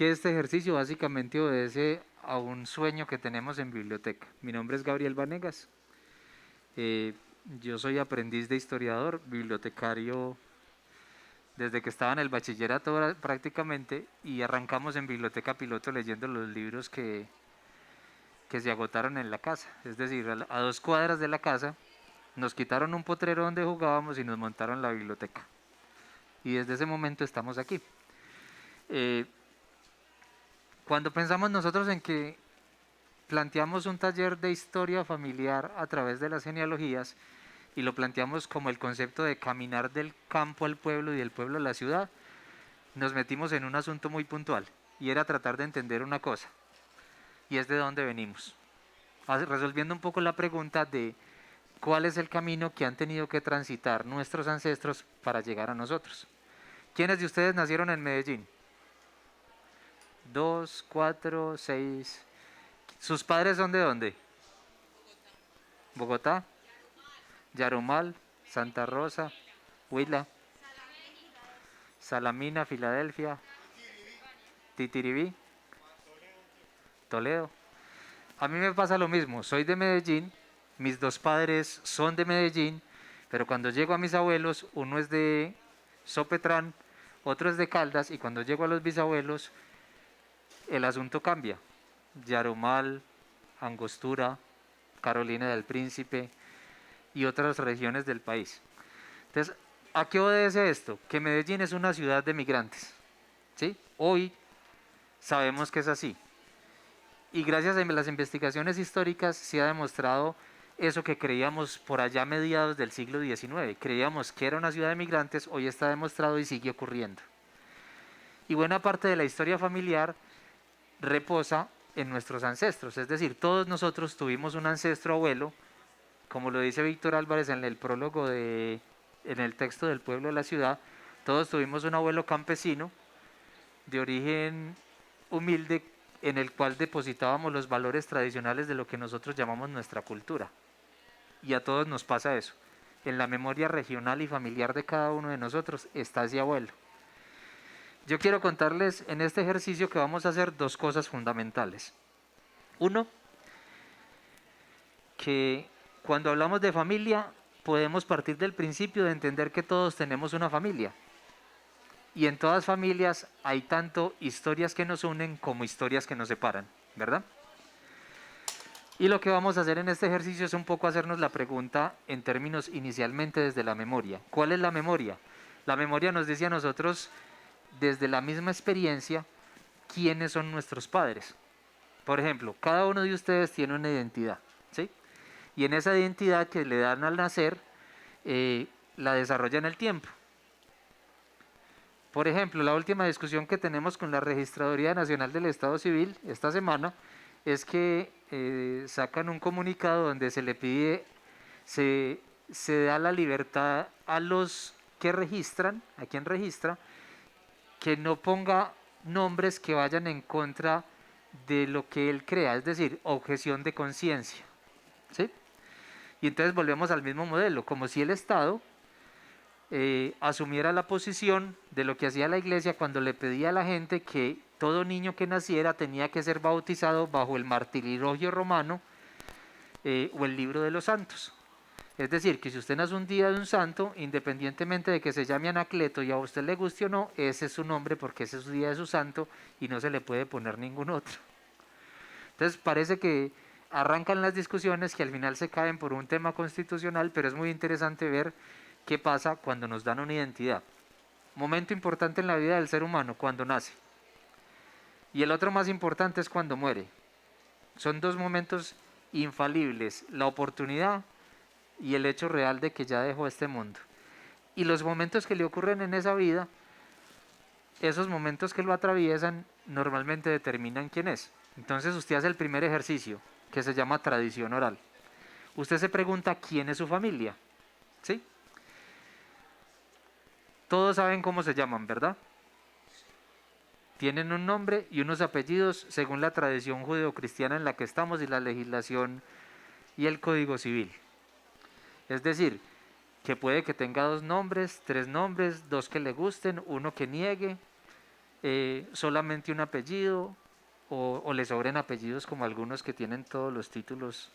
que este ejercicio básicamente obedece a un sueño que tenemos en biblioteca. Mi nombre es Gabriel Vanegas. Eh, yo soy aprendiz de historiador, bibliotecario desde que estaba en el bachillerato prácticamente, y arrancamos en biblioteca piloto leyendo los libros que se agotaron en la casa. Es decir, a 2 cuadras de la casa nos quitaron un potrero donde jugábamos y nos montaron la biblioteca. Y desde ese momento estamos aquí. Eh, Cuando pensamos nosotros en que planteamos un taller de historia familiar a través de las genealogías y lo planteamos como el concepto de caminar del campo al pueblo y del pueblo a la ciudad, nos metimos en un asunto muy puntual y era tratar de entender una cosa, y es de dónde venimos, resolviendo un poco la pregunta de cuál es el camino que han tenido que transitar nuestros ancestros para llegar a nosotros. ¿Quiénes de ustedes nacieron en Medellín? Dos, cuatro, seis. ¿Sus padres son de dónde? Bogotá, Yarumal, Santa Rosa, Huila, Salamina, Filadelfia, Titiribí, Toledo. A mí me pasa lo mismo, soy de Medellín, mis dos padres son de Medellín, pero cuando llego a mis abuelos, uno es de Sopetrán, otro es de Caldas, y cuando llego a los bisabuelos, el asunto cambia. Yarumal, Angostura, Carolina del Príncipe y otras regiones del país. Entonces, ¿a qué obedece esto? Que Medellín es una ciudad de migrantes. ¿Sí? Hoy sabemos que es así. Y gracias a las investigaciones históricas se ha demostrado eso que creíamos por allá a mediados del siglo XIX. Creíamos que era una ciudad de migrantes, hoy está demostrado y sigue ocurriendo. Y buena parte de la historia familiar reposa en nuestros ancestros. Es decir, todos nosotros tuvimos un ancestro abuelo, como lo dice Víctor Álvarez en el prólogo en el texto del pueblo de la ciudad, todos tuvimos un abuelo campesino de origen humilde en el cual depositábamos los valores tradicionales de lo que nosotros llamamos nuestra cultura. Y a todos nos pasa eso. En la memoria regional y familiar de cada uno de nosotros está ese abuelo. Yo quiero contarles en este ejercicio que vamos a hacer dos cosas fundamentales. Uno, que cuando hablamos de familia podemos partir del principio de entender que todos tenemos una familia. Y en todas familias hay tanto historias que nos unen como historias que nos separan, ¿verdad? Y lo que vamos a hacer en este ejercicio es un poco hacernos la pregunta en términos inicialmente desde la memoria. ¿Cuál es la memoria? La memoria nos dice a nosotros desde la misma experiencia quiénes son nuestros padres. Por ejemplo, cada uno de ustedes tiene una identidad, ¿sí? Y en esa identidad que le dan al nacer, la desarrolla en el tiempo. Por ejemplo, la última discusión que tenemos con la Registraduría Nacional del Estado Civil esta semana es que sacan un comunicado donde se le pide, se, se da la libertad a los que registran, a quien registra, que no ponga nombres que vayan en contra de lo que él crea, es decir, objeción de conciencia. ¿Sí? Y entonces volvemos al mismo modelo, como si el Estado asumiera la posición de lo que hacía la iglesia cuando le pedía a la gente que todo niño que naciera tenía que ser bautizado bajo el martirilogio romano o el libro de los santos. Es decir, que si usted nace un día de un santo, independientemente de que se llame Anacleto y a usted le guste o no, ese es su nombre porque ese es su día de su santo y no se le puede poner ningún otro. Entonces parece que arrancan las discusiones que al final se caen por un tema constitucional, pero es muy interesante ver qué pasa cuando nos dan una identidad. Momento importante en la vida del ser humano, cuando nace. Y el otro más importante es cuando muere. Son dos momentos infalibles, la oportunidad y el hecho real de que ya dejó este mundo. Y los momentos que le ocurren en esa vida, esos momentos que lo atraviesan, normalmente determinan quién es. Entonces usted hace el primer ejercicio, que se llama tradición oral. Usted se pregunta quién es su familia, ¿sí? Todos saben cómo se llaman, ¿verdad? Tienen un nombre y unos apellidos según la tradición judeocristiana en la que estamos y la legislación y el código civil. Es decir, que puede que tenga dos nombres, tres nombres, dos que le gusten, uno que niegue, solamente un apellido o le sobren apellidos como algunos que tienen todos los títulos.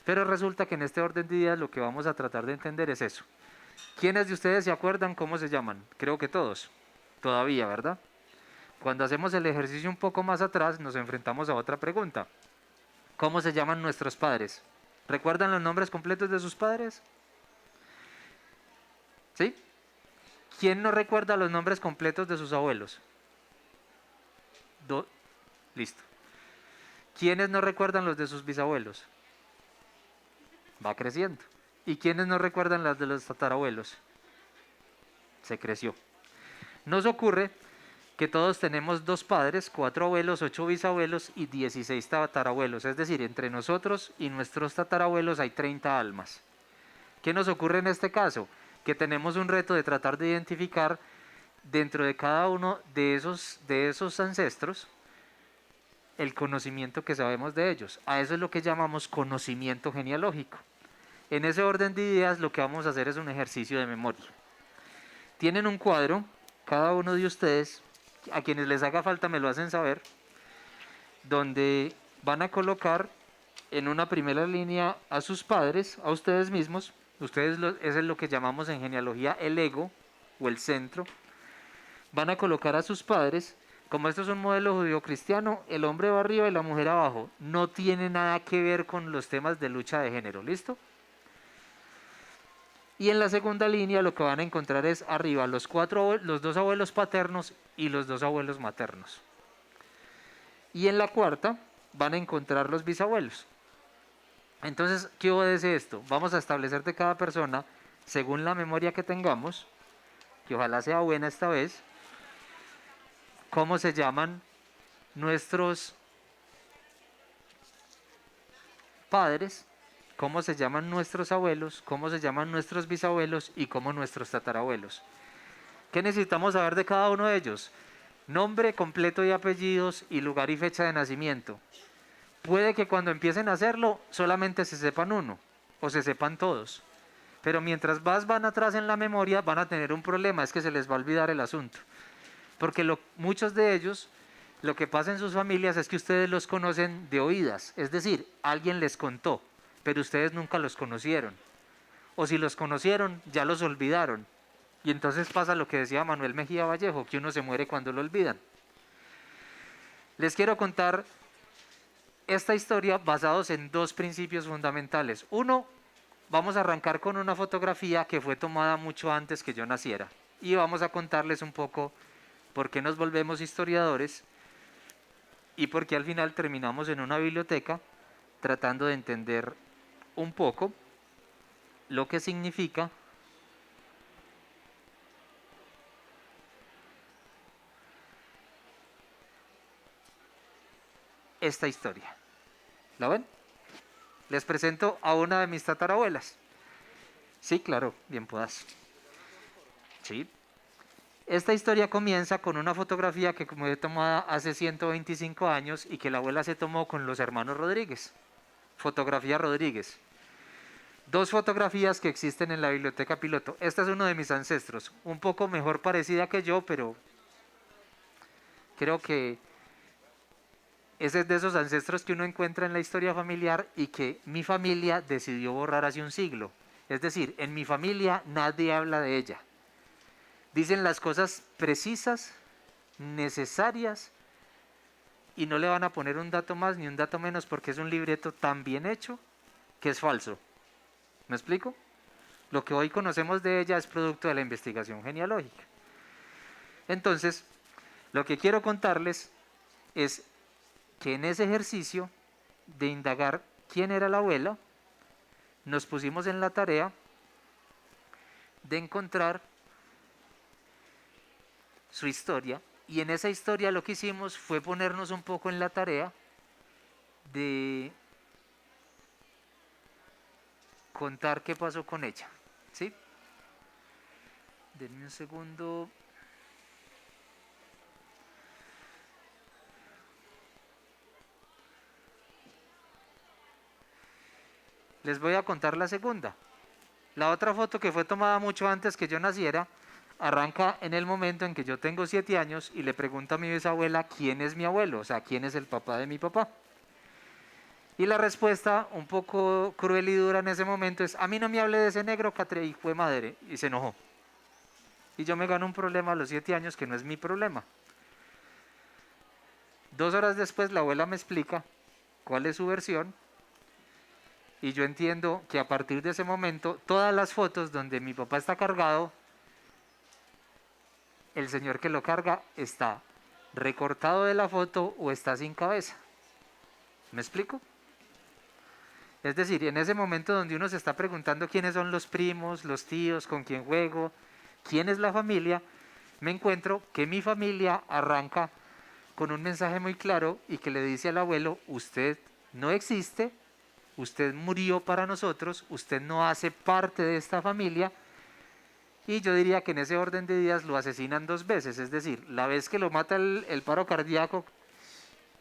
Pero resulta que en este orden de ideas lo que vamos a tratar de entender es eso. ¿Quiénes de ustedes se acuerdan cómo se llaman? Creo que todos. Todavía, ¿verdad? Cuando hacemos el ejercicio un poco más atrás, nos enfrentamos a otra pregunta. ¿Cómo se llaman nuestros padres? ¿Recuerdan los nombres completos de sus padres? ¿Sí? ¿Quién no recuerda los nombres completos de sus abuelos? Do- Listo. ¿Quiénes no recuerdan los de sus bisabuelos? Va creciendo. ¿Y quiénes no recuerdan las de los tatarabuelos? Se creció. Nos ocurre que todos tenemos 2 padres, 4 abuelos, 8 bisabuelos y 16 tatarabuelos. Es decir, entre nosotros y nuestros tatarabuelos hay 30 almas. ¿Qué nos ocurre en este caso? Que tenemos un reto de tratar de identificar dentro de cada uno de esos ancestros el conocimiento que sabemos de ellos. A eso es lo que llamamos conocimiento genealógico. En ese orden de ideas lo que vamos a hacer es un ejercicio de memoria. Tienen un cuadro, cada uno de ustedes, a quienes les haga falta me lo hacen saber, donde van a colocar en una primera línea a sus padres, a ustedes mismos. Eso es lo que llamamos en genealogía el ego o el centro. Van a colocar a sus padres. Como esto es un modelo judío-cristiano, el hombre va arriba y la mujer abajo. No tiene nada que ver con los temas de lucha de género, ¿listo? Y en la segunda línea lo que van a encontrar es arriba los 2 abuelos paternos y los 2 abuelos maternos. Y en la cuarta van a encontrar los bisabuelos. Entonces, ¿qué obedece esto? Vamos a establecer de cada persona, según la memoria que tengamos, que ojalá sea buena esta vez, cómo se llaman nuestros padres, cómo se llaman nuestros abuelos, cómo se llaman nuestros bisabuelos y cómo nuestros tatarabuelos. ¿Qué necesitamos saber de cada uno de ellos? Nombre completo y apellidos y lugar y fecha de nacimiento. Puede que cuando empiecen a hacerlo solamente se sepan uno o se sepan todos. Pero mientras van atrás en la memoria van a tener un problema, es que se les va a olvidar el asunto. Porque muchos de ellos, lo que pasa en sus familias es que ustedes los conocen de oídas. Es decir, alguien les contó, pero ustedes nunca los conocieron. O si los conocieron, ya los olvidaron. Y entonces pasa lo que decía Manuel Mejía Vallejo, que uno se muere cuando lo olvidan. Les quiero contar esta historia basados en 2 principios fundamentales. Uno, vamos a arrancar con una fotografía que fue tomada mucho antes que yo naciera. Y vamos a contarles un poco por qué nos volvemos historiadores y por qué al final terminamos en una biblioteca tratando de entender un poco lo que significa esta historia. ¿La ven? Les presento a una de mis tatarabuelas. Sí, claro, bien puedas. Sí. Esta historia comienza con una fotografía que como he tomada hace 125 años y que la abuela se tomó con los hermanos Rodríguez. Fotografía Rodríguez. 2 fotografías que existen en la biblioteca piloto. Esta es uno de mis ancestros, un poco mejor parecida que yo, pero creo que ese es de esos ancestros que uno encuentra en la historia familiar y que mi familia decidió borrar hace un siglo. Es decir, en mi familia nadie habla de ella. Dicen las cosas precisas, necesarias, y no le van a poner un dato más ni un dato menos porque es un libreto tan bien hecho que es falso. ¿Me explico? Lo que hoy conocemos de ella es producto de la investigación genealógica. Entonces, lo que quiero contarles es que en ese ejercicio de indagar quién era la abuela, nos pusimos en la tarea de encontrar su historia, y en esa historia lo que hicimos fue ponernos un poco en la tarea de contar qué pasó con ella. ¿Sí? Denme un segundo. Les voy a contar la segunda. La otra foto que fue tomada mucho antes que yo naciera, arranca en el momento en que yo tengo 7 años y le pregunto a mi bisabuela quién es mi abuelo, o sea, quién es el papá de mi papá. Y la respuesta, un poco cruel y dura en ese momento, es: a mí no me hable de ese negro, catre, hijo de madre. Y se enojó. Y yo me gano un problema a los 7 años que no es mi problema. 2 horas después la abuela me explica cuál es su versión. Y yo entiendo que a partir de ese momento, todas las fotos donde mi papá está cargado, el señor que lo carga está recortado de la foto o está sin cabeza. ¿Me explico? Es decir, en ese momento donde uno se está preguntando quiénes son los primos, los tíos, con quién juego, quién es la familia, me encuentro que mi familia arranca con un mensaje muy claro y que le dice al abuelo: usted no existe, usted murió para nosotros, usted no hace parte de esta familia. Y yo diría que en ese orden de días lo asesinan 2 veces, es decir, la vez que lo mata el paro cardíaco,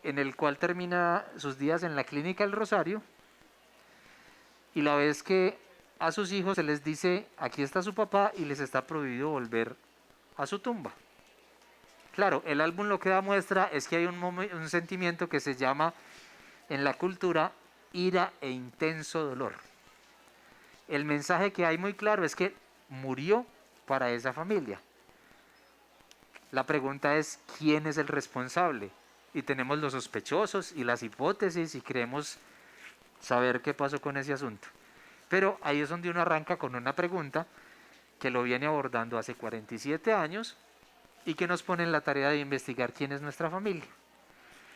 en el cual termina sus días en la clínica del Rosario, y la vez que a sus hijos se les dice: aquí está su papá, y les está prohibido volver a su tumba. Claro, el álbum lo que da muestra es que hay un sentimiento que se llama en la cultura ira e intenso dolor. El mensaje que hay muy claro es que murió para esa familia. La pregunta es: ¿quién es el responsable? Y tenemos los sospechosos y las hipótesis y creemos saber qué pasó con ese asunto. Pero ahí es donde uno arranca con una pregunta que lo viene abordando hace 47 años y que nos pone en la tarea de investigar quién es nuestra familia.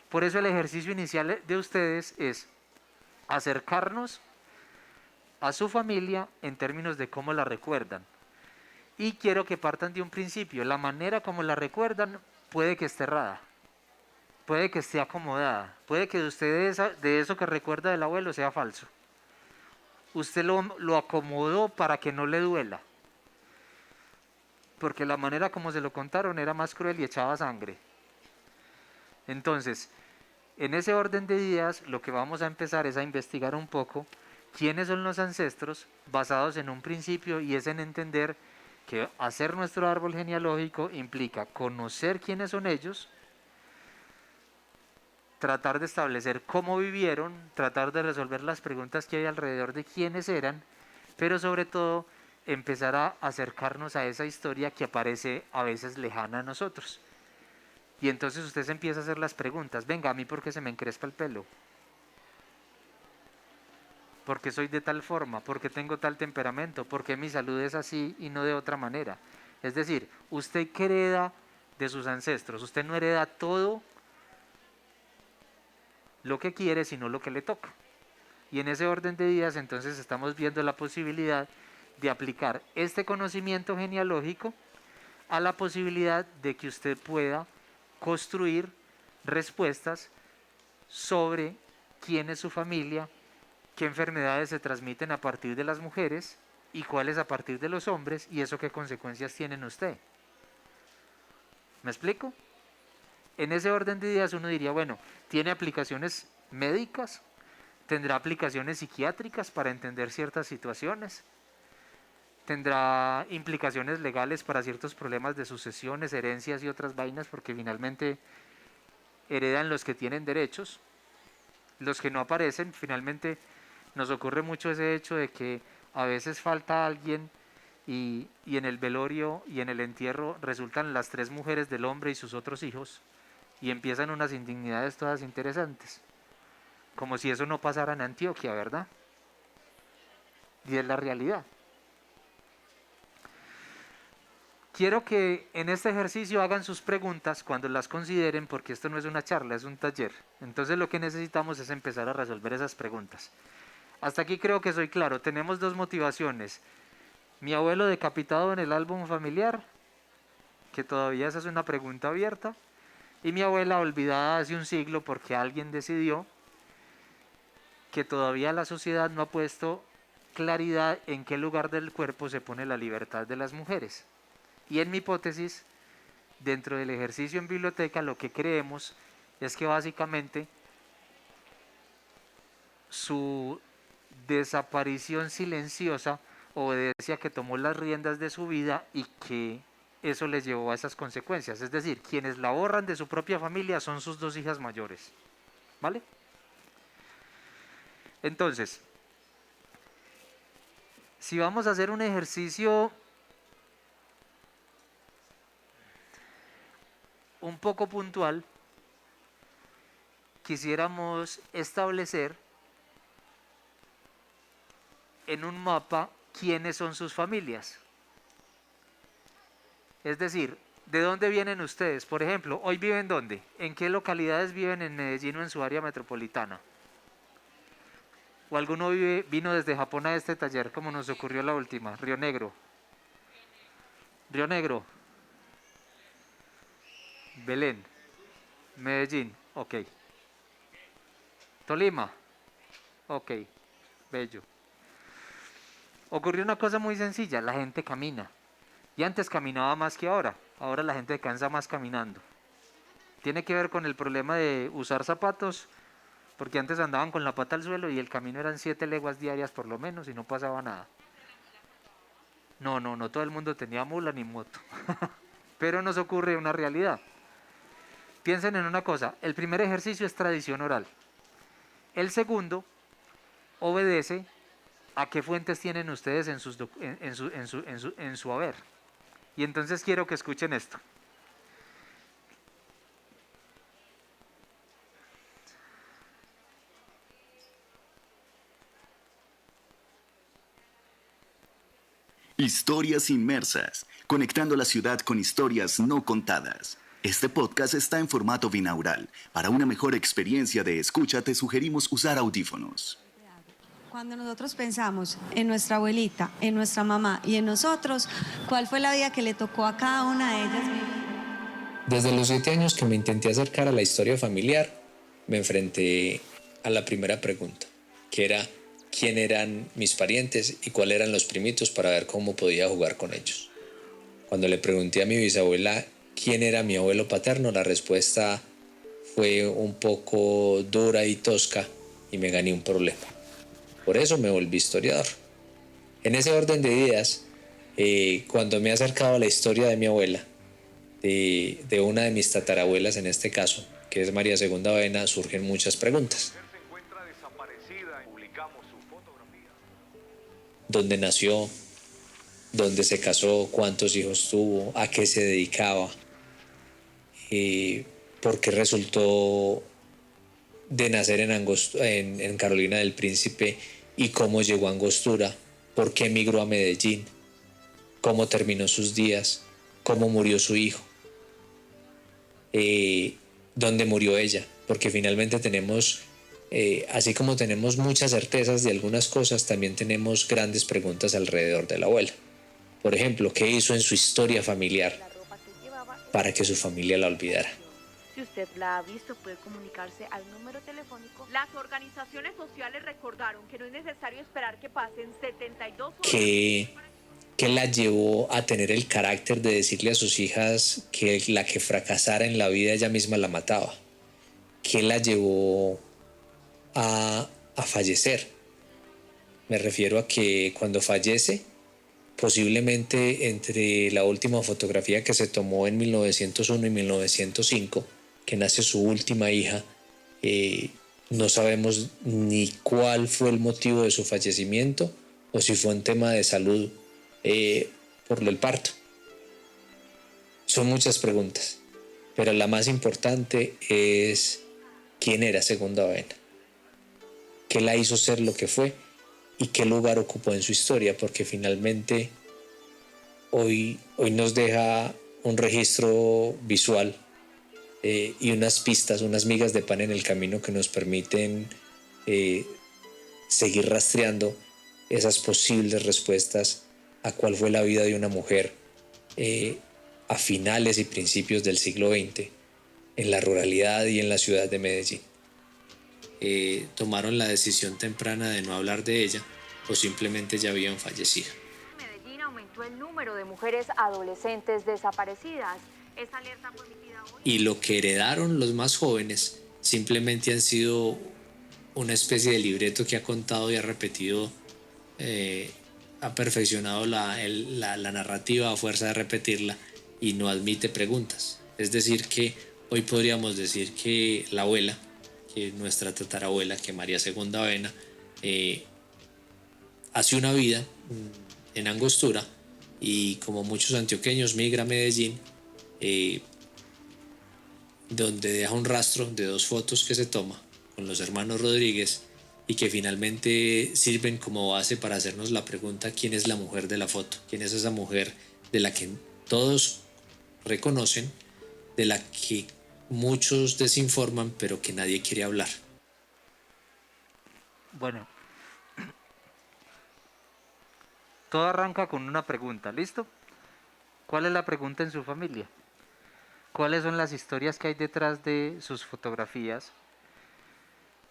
Por eso el ejercicio inicial de ustedes es acercarnos a su familia en términos de cómo la recuerdan. Y quiero que partan de un principio: la manera como la recuerdan puede que esté errada, puede que esté acomodada, puede que de ustedes de eso que recuerda del abuelo sea falso. Usted lo acomodó para que no le duela, porque la manera como se lo contaron era más cruel y echaba sangre. Entonces, en ese orden de ideas, lo que vamos a empezar es a investigar un poco quiénes son los ancestros, basados en un principio, y es en entender que hacer nuestro árbol genealógico implica conocer quiénes son ellos, tratar de establecer cómo vivieron, tratar de resolver las preguntas que hay alrededor de quiénes eran, pero sobre todo empezar a acercarnos a esa historia que aparece a veces lejana a nosotros. Y entonces usted se empieza a hacer las preguntas: venga, ¿a mí por qué se me encrespa el pelo? ¿Por qué soy de tal forma? ¿Por qué tengo tal temperamento? ¿Por qué mi salud es así y no de otra manera? Es decir, usted que hereda de sus ancestros, usted no hereda todo lo que quiere, sino lo que le toca. Y en ese orden de días entonces estamos viendo la posibilidad de aplicar este conocimiento genealógico a la posibilidad de que usted pueda construir respuestas sobre quién es su familia, qué enfermedades se transmiten a partir de las mujeres y cuáles a partir de los hombres, y eso qué consecuencias tiene en usted. ¿Me explico? En ese orden de ideas uno diría: bueno, tiene aplicaciones médicas, tendrá aplicaciones psiquiátricas para entender ciertas situaciones, tendrá implicaciones legales para ciertos problemas de sucesiones, herencias y otras vainas, porque finalmente heredan los que tienen derechos, los que no aparecen. Finalmente nos ocurre mucho ese hecho de que a veces falta alguien y en el velorio y en el entierro resultan las 3 mujeres del hombre y sus otros hijos, y empiezan unas indignidades todas interesantes, como si eso no pasara en Antioquia, ¿verdad? Y es la realidad. Quiero que en este ejercicio hagan sus preguntas cuando las consideren, porque esto no es una charla, es un taller. Entonces lo que necesitamos es empezar a resolver esas preguntas. Hasta aquí creo que soy claro. Tenemos 2 motivaciones: mi abuelo decapitado en el álbum familiar, que todavía esa es una pregunta abierta, y mi abuela olvidada hace un siglo porque alguien decidió, que todavía la sociedad no ha puesto claridad en qué lugar del cuerpo se pone la libertad de las mujeres. Y en mi hipótesis, dentro del ejercicio en biblioteca, lo que creemos es que básicamente su desaparición silenciosa obedece a que tomó las riendas de su vida y que eso les llevó a esas consecuencias. Es decir, quienes la borran de su propia familia son sus dos hijas mayores. ¿Vale? Entonces, si vamos a hacer un ejercicio un poco puntual, quisiéramos establecer en un mapa quiénes son sus familias. Es decir, ¿de dónde vienen ustedes? Por ejemplo, ¿hoy viven dónde? ¿En qué localidades viven en Medellín o en su área metropolitana? ¿O alguno vino desde Japón a este taller como nos ocurrió la última? Río Negro. Río Negro. Belén. Medellín. Ok. Tolima. Ok. Bello. Ocurrió una cosa muy sencilla, la gente camina. Y antes caminaba más que ahora. Ahora la gente cansa más caminando. Tiene que ver con el problema de usar zapatos, porque antes andaban con la pata al suelo y el camino eran 7 leguas diarias por lo menos y no pasaba nada. No, no, no todo el mundo tenía mula ni moto. Pero nos ocurre una realidad. Piensen en una cosa, el primer ejercicio es tradición oral. El segundo obedece a qué fuentes tienen ustedes en su haber. Y entonces quiero que escuchen esto. Historias inmersas, conectando la ciudad con historias no contadas. Este podcast está en formato binaural. Para una mejor experiencia de escucha te sugerimos usar audífonos. Cuando nosotros pensamos en nuestra abuelita, en nuestra mamá y en nosotros, ¿cuál fue la vida que le tocó a cada una de ellas vivir? Desde los 7 años que me intenté acercar a la historia familiar, me enfrenté a la primera pregunta, que era quién eran mis parientes y cuáles eran los primitos para ver cómo podía jugar con ellos. Cuando le pregunté a mi bisabuela quién era mi abuelo paterno, la respuesta fue un poco dura y tosca y me gané un problema. Por eso me volví historiador. En ese orden de ideas, cuando me he acercado a la historia de mi abuela, de una de mis tatarabuelas en este caso, que es María Segunda Avena, surgen muchas preguntas. ¿Dónde nació? ¿Dónde se casó? ¿Cuántos hijos tuvo? ¿A qué se dedicaba? ¿Por qué resultó de nacer en Carolina del Príncipe y cómo llegó a Angostura? ¿Por qué emigró a Medellín? ¿Cómo terminó sus días? ¿Cómo murió su hijo? ¿Dónde murió ella? Porque finalmente tenemos, así como tenemos muchas certezas de algunas cosas, también tenemos grandes preguntas alrededor de la abuela. Por ejemplo, ¿qué hizo en su historia familiar para que su familia la olvidara? Si usted la ha visto, puede comunicarse al número telefónico. Las organizaciones sociales recordaron que no es necesario esperar que pasen 72 horas. ¿Qué la llevó a tener el carácter de decirle a sus hijas que la que fracasara en la vida ella misma la mataba? ¿Qué la llevó a fallecer? Me refiero a que cuando fallece, posiblemente entre la última fotografía que se tomó en 1901 y 1905, que nace su última hija, no sabemos ni cuál fue el motivo de su fallecimiento o si fue un tema de salud por el parto. Son muchas preguntas, pero la más importante es quién era Segunda Avena, qué la hizo ser lo que fue y qué lugar ocupó en su historia, porque finalmente hoy nos deja un registro visual y unas pistas, unas migas de pan en el camino que nos permiten seguir rastreando esas posibles respuestas a cuál fue la vida de una mujer a finales y principios del siglo XX en la ruralidad y en la ciudad de Medellín. Tomaron la decisión temprana de no hablar de ella o simplemente ya habían fallecido. En Medellín aumentó el número de mujeres adolescentes desaparecidas. Esta alerta fue emitida hoy. Y lo que heredaron los más jóvenes simplemente han sido una especie de libreto que ha contado y ha repetido, ha perfeccionado la narrativa a fuerza de repetirla y no admite preguntas. Es decir, que hoy podríamos decir que la abuela, que nuestra tatarabuela, que María II Avena, hace una vida en Angostura y como muchos antioqueños migra a Medellín, donde deja un rastro de 2 fotos que se toma con los hermanos Rodríguez y que finalmente sirven como base para hacernos la pregunta: ¿quién es la mujer de la foto? ¿Quién es esa mujer de la que todos reconocen, de la que muchos desinforman pero que nadie quiere hablar? Bueno, todo arranca con una pregunta, ¿listo? ¿Cuál es la pregunta en su familia? ¿Cuáles son las historias que hay detrás de sus fotografías?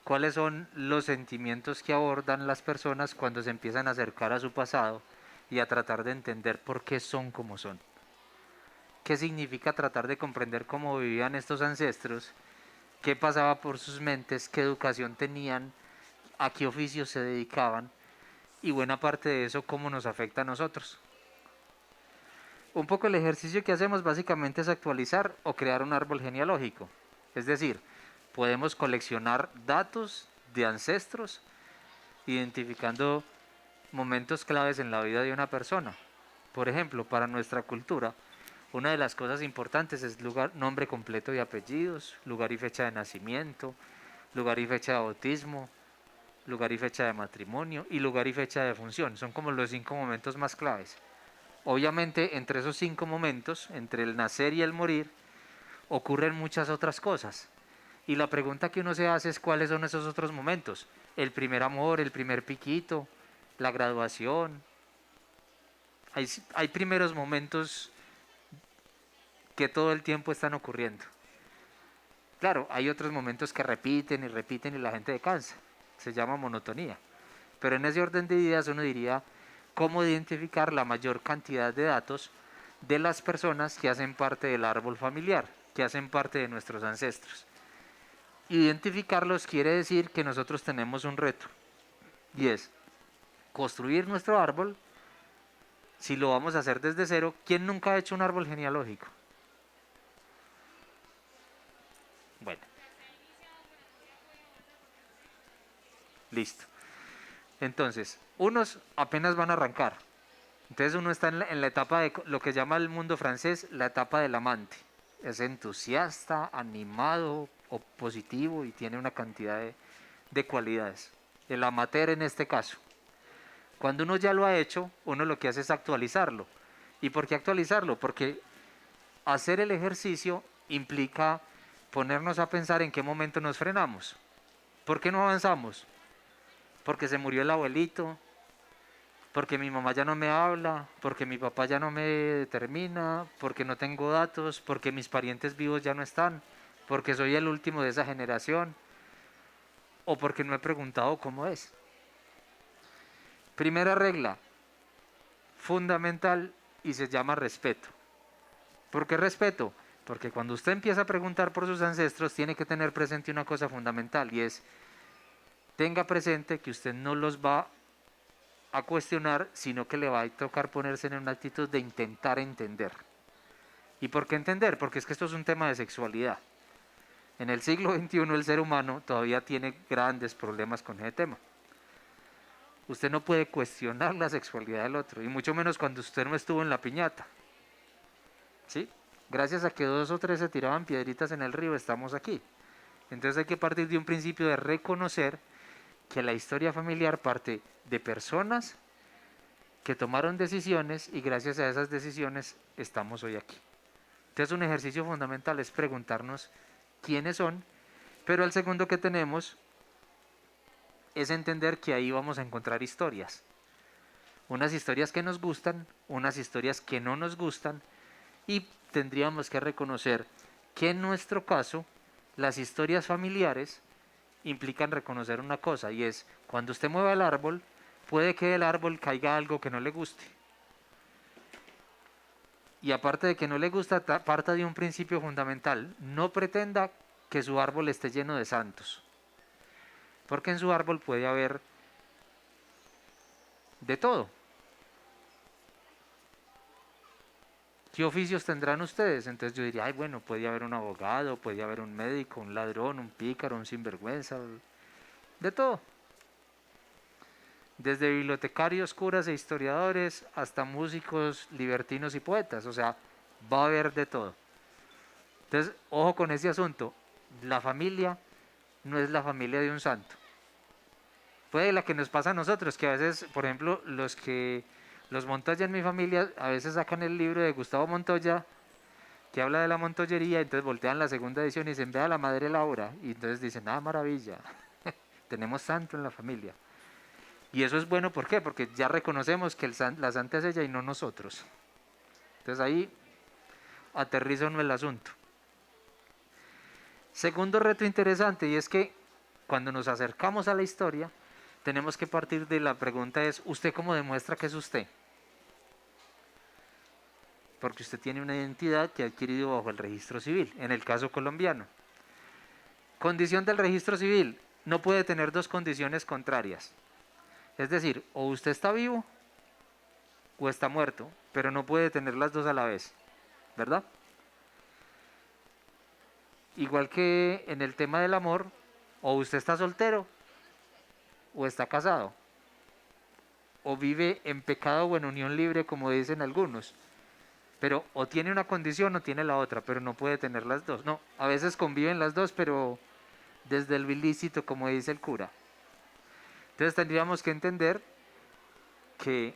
¿Cuáles son los sentimientos que abordan las personas cuando se empiezan a acercar a su pasado y a tratar de entender por qué son como son? ¿Qué significa tratar de comprender cómo vivían estos ancestros? ¿Qué pasaba por sus mentes? ¿Qué educación tenían? ¿A qué oficios se dedicaban? Y buena parte de eso, cómo nos afecta a nosotros. Un poco el ejercicio que hacemos básicamente es actualizar o crear un árbol genealógico. Es decir, podemos coleccionar datos de ancestros identificando momentos claves en la vida de una persona. Por ejemplo, para nuestra cultura, una de las cosas importantes es lugar, nombre completo y apellidos, lugar y fecha de nacimiento, lugar y fecha de bautismo, lugar y fecha de matrimonio y lugar y fecha de función. Son como los 5 momentos más claves. Obviamente, entre esos 5 momentos, entre el nacer y el morir, ocurren muchas otras cosas. Y la pregunta que uno se hace es: ¿cuáles son esos otros momentos? El primer amor, el primer piquito, la graduación. Hay primeros momentos que todo el tiempo están ocurriendo. Claro, hay otros momentos que repiten y repiten y la gente descansa. Se llama monotonía. Pero en ese orden de ideas uno diría: ¿cómo identificar la mayor cantidad de datos de las personas que hacen parte del árbol familiar, que hacen parte de nuestros ancestros? Identificarlos quiere decir que nosotros tenemos un reto, y es construir nuestro árbol. Si lo vamos a hacer desde cero, ¿quién nunca ha hecho un árbol genealógico? Bueno, listo. Entonces, unos apenas van a arrancar. Entonces uno está en la etapa de lo que llama el mundo francés la etapa del amante. Es entusiasta, animado, positivo y tiene una cantidad de cualidades. El amateur en este caso. Cuando uno ya lo ha hecho, uno lo que hace es actualizarlo. ¿Y por qué actualizarlo? Porque hacer el ejercicio implica ponernos a pensar en qué momento nos frenamos. ¿Por qué no avanzamos? Porque se murió el abuelito, porque mi mamá ya no me habla, porque mi papá ya no me determina, porque no tengo datos, porque mis parientes vivos ya no están, porque soy el último de esa generación, o porque no he preguntado cómo es. Primera regla fundamental y se llama respeto. ¿Por qué respeto? Porque cuando usted empieza a preguntar por sus ancestros, tiene que tener presente una cosa fundamental, y es: tenga presente que usted no los va a cuestionar, sino que le va a tocar ponerse en una actitud de intentar entender. ¿Y por qué entender? Porque es que esto es un tema de sexualidad. En el siglo XXI el ser humano todavía tiene grandes problemas con ese tema. Usted no puede cuestionar la sexualidad del otro, y mucho menos cuando usted no estuvo en la piñata. ¿Sí? Gracias a que 2 o 3 se tiraban piedritas en el río, estamos aquí. Entonces hay que partir de un principio de reconocer que la historia familiar parte de personas que tomaron decisiones, y gracias a esas decisiones estamos hoy aquí. Entonces un ejercicio fundamental es preguntarnos quiénes son, pero el segundo que tenemos es entender que ahí vamos a encontrar historias. Unas historias que nos gustan, unas historias que no nos gustan, y tendríamos que reconocer que en nuestro caso las historias familiares implican reconocer una cosa, y es: cuando usted mueva el árbol, puede que del árbol caiga algo que no le guste. Y aparte de que no le gusta, parta de un principio fundamental: no pretenda que su árbol esté lleno de santos, porque en su árbol puede haber de todo. ¿qué oficios tendrán ustedes? Entonces yo diría, ay, bueno, puede haber un abogado, puede haber un médico, un ladrón, un pícaro, un sinvergüenza, de todo. Desde bibliotecarios, curas e historiadores hasta músicos, libertinos y poetas. O sea, va a haber de todo. Entonces, ojo con ese asunto. La familia no es la familia de un santo. Puede la que nos pasa a nosotros, que a veces, por ejemplo, los Montoya en mi familia, a veces sacan el libro de Gustavo Montoya, que habla de la montoyería, entonces voltean la segunda edición y dicen, vea la madre Laura, y entonces dicen, ah, maravilla, tenemos santo en la familia. Y eso es bueno, ¿por qué? Porque ya reconocemos que la santa es ella y no nosotros. Entonces ahí aterriza uno el asunto. Segundo reto interesante, y es que cuando nos acercamos a la historia, tenemos que partir de la pregunta es, ¿usted cómo demuestra que es usted? Porque usted tiene una identidad que ha adquirido bajo el registro civil, en el caso colombiano. Condición del registro civil, no puede tener dos condiciones contrarias. Es decir, o usted está vivo o está muerto, pero no puede tener las dos a la vez, ¿verdad? Igual que en el tema del amor, o usted está soltero o está casado, o vive en pecado o en unión libre, como dicen algunos. Pero o tiene una condición o tiene la otra, pero no puede tener las dos. No, a veces conviven las dos, pero desde el ilícito, como dice el cura. Entonces tendríamos que entender que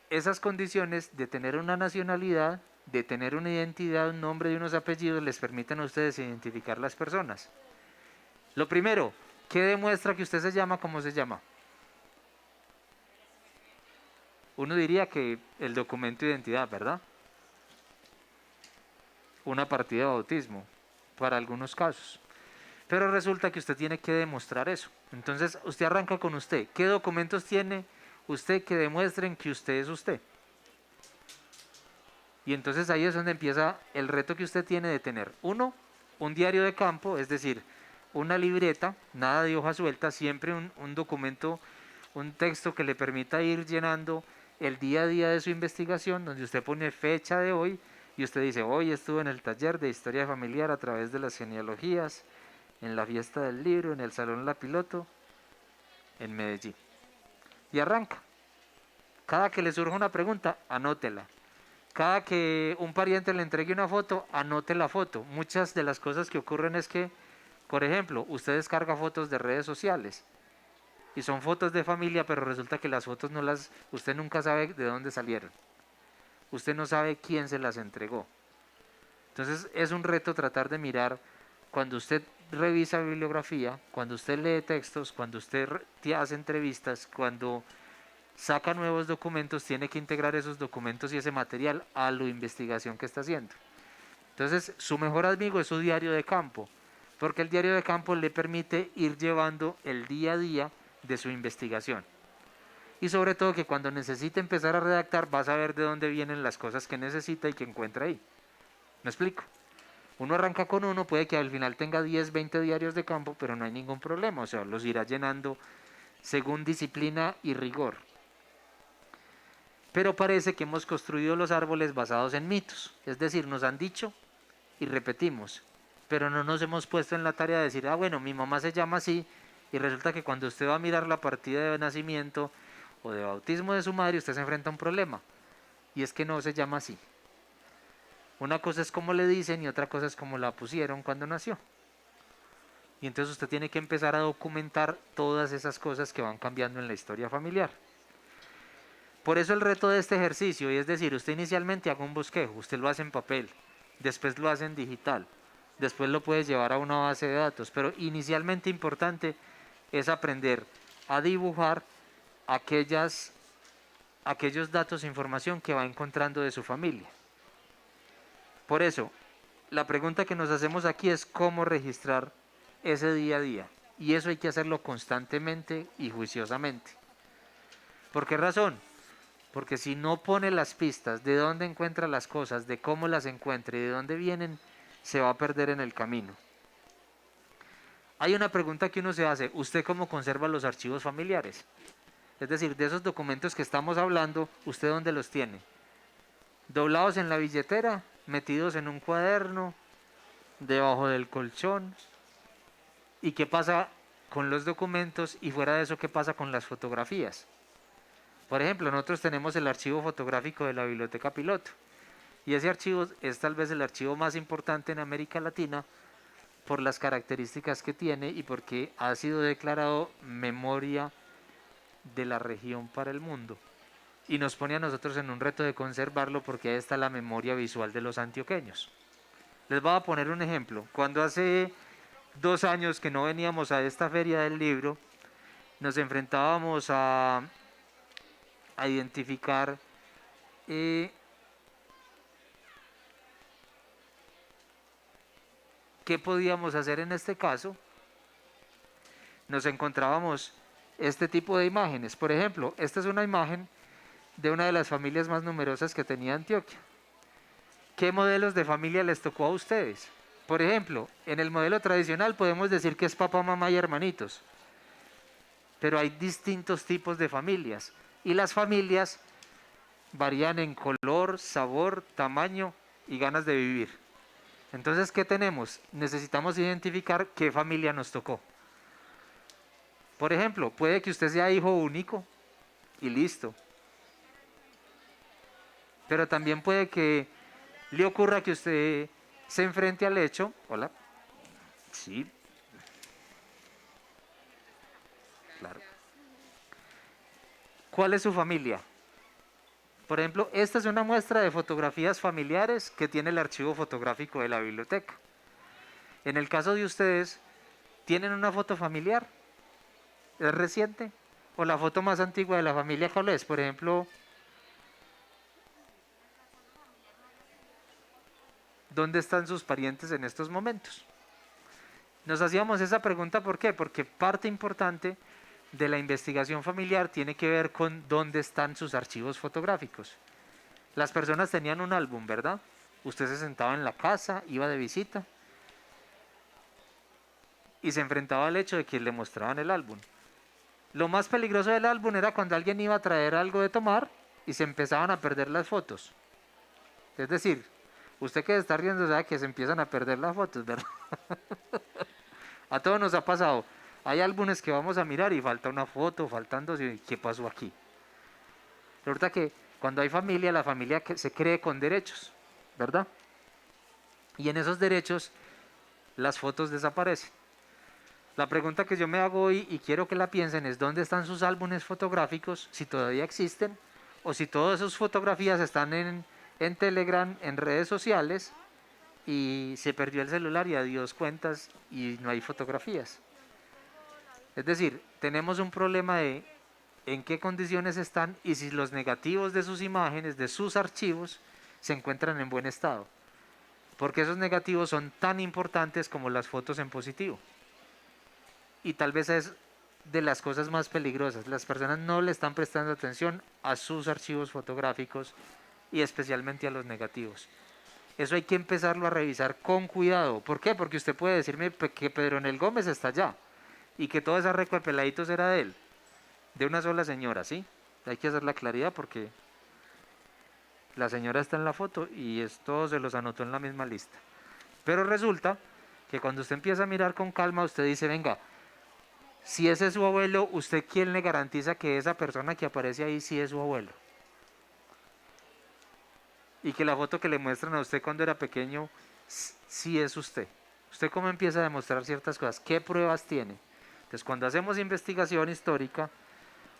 esas condiciones de tener una nacionalidad, de tener una identidad, un nombre y unos apellidos les permiten a ustedes identificar las personas. Lo primero, ¿qué demuestra que usted se llama como se llama? Uno diría que el documento de identidad, ¿verdad? Una partida de bautismo, para algunos casos. Pero resulta que usted tiene que demostrar eso. Entonces, usted arranca con usted. ¿Qué documentos tiene usted que demuestren que usted es usted? Y entonces ahí es donde empieza el reto que usted tiene de tener. Uno, un diario de campo, es decir, una libreta, nada de hoja suelta, siempre un documento, un texto que le permita ir llenando el día a día de su investigación, donde usted pone fecha de hoy y usted dice, hoy estuve en el taller de historia familiar a través de las genealogías, en la fiesta del libro, en el Salón La Piloto, en Medellín. Y arranca. Cada que le surja una pregunta, anótela. Cada que un pariente le entregue una foto, anote la foto. Muchas de las cosas que ocurren es que, por ejemplo, usted descarga fotos de redes sociales y son fotos de familia, pero resulta que las fotos usted nunca sabe de dónde salieron. Usted no sabe quién se las entregó. Entonces es un reto tratar de mirar cuando usted revisa bibliografía, cuando usted lee textos, cuando usted hace entrevistas, cuando saca nuevos documentos, tiene que integrar esos documentos y ese material a la investigación que está haciendo. Entonces, su mejor amigo es su diario de campo, porque el diario de campo le permite ir llevando el día a día de su investigación. Y sobre todo que cuando necesite empezar a redactar, va a saber de dónde vienen las cosas que necesita y que encuentra ahí. ¿Me explico? Uno arranca con uno, puede que al final tenga 10, 20 diarios de campo, pero no hay ningún problema, o sea, los irá llenando según disciplina y rigor. Pero parece que hemos construido los árboles basados en mitos, es decir, nos han dicho y repetimos, pero no nos hemos puesto en la tarea de decir, ah, bueno, mi mamá se llama así, y resulta que cuando usted va a mirar la partida de nacimiento o de bautismo de su madre, usted se enfrenta a un problema, y es que no se llama así. Una cosa es como le dicen y otra cosa es como la pusieron cuando nació. Y entonces usted tiene que empezar a documentar todas esas cosas que van cambiando en la historia familiar. Por eso el reto de este ejercicio, y es decir, usted inicialmente haga un bosquejo, usted lo hace en papel, después lo hace en digital, después lo puede llevar a una base de datos, pero inicialmente importante es aprender a dibujar aquellos datos e información que va encontrando de su familia. Por eso, la pregunta que nos hacemos aquí es cómo registrar ese día a día. Y eso hay que hacerlo constantemente y juiciosamente. ¿Por qué razón? Porque si no pone las pistas de dónde encuentra las cosas, de cómo las encuentra y de dónde vienen, se va a perder en el camino. Hay una pregunta que uno se hace, ¿usted cómo conserva los archivos familiares? Es decir, de esos documentos que estamos hablando, ¿usted dónde los tiene? doblados en la billetera, metidos en un cuaderno, debajo del colchón. ¿Y qué pasa con los documentos? Y fuera de eso, ¿qué pasa con las fotografías? Por ejemplo, nosotros tenemos el archivo fotográfico de la Biblioteca Piloto. Y ese archivo es tal vez el archivo más importante en América Latina por las características que tiene y porque ha sido declarado memoria de la región para el mundo. Y nos pone a nosotros en un reto de conservarlo porque ahí está la memoria visual de los antioqueños. Les voy a poner un ejemplo. Cuando hace 2 años que no veníamos a esta feria del libro, nos enfrentábamos a identificar qué podíamos hacer en este caso. Nos encontrábamos este tipo de imágenes. Por ejemplo, esta es una imagen de una de las familias más numerosas que tenía Antioquia. ¿Qué modelos de familia les tocó a ustedes? Por ejemplo, en el modelo tradicional podemos decir que es papá, mamá y hermanitos, pero hay distintos tipos de familias y las familias varían en color, sabor, tamaño y ganas de vivir. Entonces, ¿qué tenemos? Necesitamos identificar qué familia nos tocó. Por ejemplo, puede que usted sea hijo único y listo. Pero también puede que le ocurra que usted se enfrente al hecho. Hola. Sí. Claro. ¿Cuál es su familia? Por ejemplo, esta es una muestra de fotografías familiares que tiene el archivo fotográfico de la biblioteca. En el caso de ustedes, ¿tienen una foto familiar? ¿Es reciente? ¿O la foto más antigua de la familia cuál es? Por ejemplo, ¿dónde están sus parientes en estos momentos? Nos hacíamos esa pregunta, ¿por qué? Porque parte importante de la investigación familiar tiene que ver con dónde están sus archivos fotográficos. Las personas tenían un álbum, ¿verdad? Usted se sentaba en la casa, iba de visita y se enfrentaba al hecho de que le mostraban el álbum. Lo más peligroso del álbum era cuando alguien iba a traer algo de tomar y se empezaban a perder las fotos. Es decir, usted que está riendo sabe que se empiezan a perder las fotos, ¿verdad? A todos nos ha pasado. Hay álbumes que vamos a mirar y falta una foto, faltan dos, y ¿qué pasó aquí? Resulta que cuando hay familia, la familia se cree con derechos, ¿verdad? Y en esos derechos las fotos desaparecen. La pregunta que yo me hago hoy y quiero que la piensen es ¿dónde están sus álbumes fotográficos? Si todavía existen o si todas sus fotografías están en Telegram, en redes sociales y se perdió el celular y adiós cuentas y no hay fotografías. Es decir, tenemos un problema de en qué condiciones están y si los negativos de sus imágenes, de sus archivos, se encuentran en buen estado. Porque esos negativos son tan importantes como las fotos en positivo. Y tal vez es de las cosas más peligrosas. Las personas no le están prestando atención a sus archivos fotográficos y especialmente a los negativos. Eso hay que empezarlo a revisar con cuidado. ¿Por qué? Porque usted puede decirme que Pedro Nel Gómez está allá y que toda esa recua de peladitos era de él, de una sola señora, ¿sí? Hay que hacer la claridad porque la señora está en la foto y todos se los anotó en la misma lista. Pero resulta que cuando usted empieza a mirar con calma, usted dice, venga, si ese es su abuelo, ¿usted quién le garantiza que esa persona que aparece ahí sí es su abuelo? Y que la foto que le muestran a usted cuando era pequeño sí es usted. ¿Usted cómo empieza a demostrar ciertas cosas? ¿Qué pruebas tiene? Entonces, cuando hacemos investigación histórica,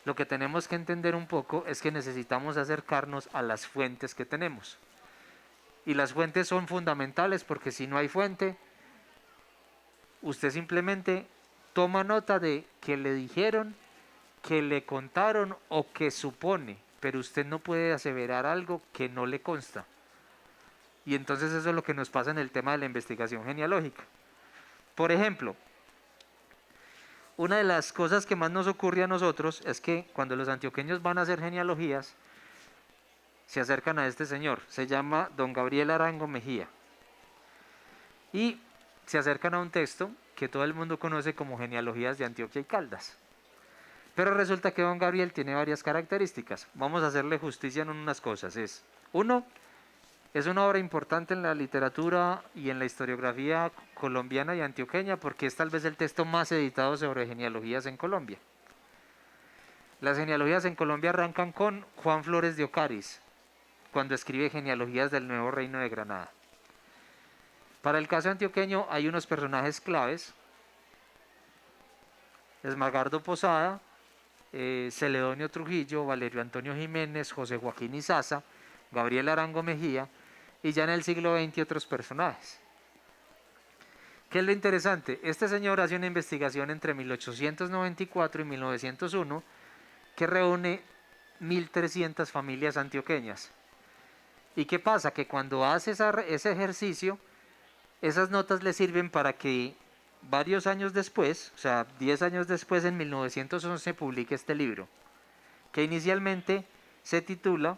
lo que tenemos que entender un poco es que necesitamos acercarnos a las fuentes que tenemos. Y las fuentes son fundamentales porque si no hay fuente, usted simplemente toma nota de que le dijeron, que le contaron o que supone, pero usted no puede aseverar algo que no le consta. Y entonces eso es lo que nos pasa en el tema de la investigación genealógica. Por ejemplo, una de las cosas que más nos ocurre a nosotros es que cuando los antioqueños van a hacer genealogías, se acercan a este señor, se llama don Gabriel Arango Mejía, y se acercan a un texto que todo el mundo conoce como Genealogías de Antioquia y Caldas. Pero resulta que don Gabriel tiene varias características. Vamos a hacerle justicia en unas cosas. Uno, Es una obra importante en la literatura y en la historiografía colombiana y antioqueña porque es tal vez el texto más editado sobre genealogías en Colombia. Las genealogías en Colombia arrancan con Juan Flores de Ocariz, cuando escribe Genealogías del Nuevo Reino de Granada. Para el caso antioqueño hay unos personajes claves: Esmagardo Posada, Celedonio Trujillo, Valerio Antonio Jiménez, José Joaquín Izaza, Gabriel Arango Mejía, y ya en el siglo XX otros personajes. ¿Qué es lo interesante? Este señor hace una investigación entre 1894 y 1901 que reúne 1.300 familias antioqueñas. ¿Y qué pasa? Que cuando hace ese ejercicio, esas notas le sirven para que varios años después, o sea, 10 años después, en 1911, publique este libro, que inicialmente se titula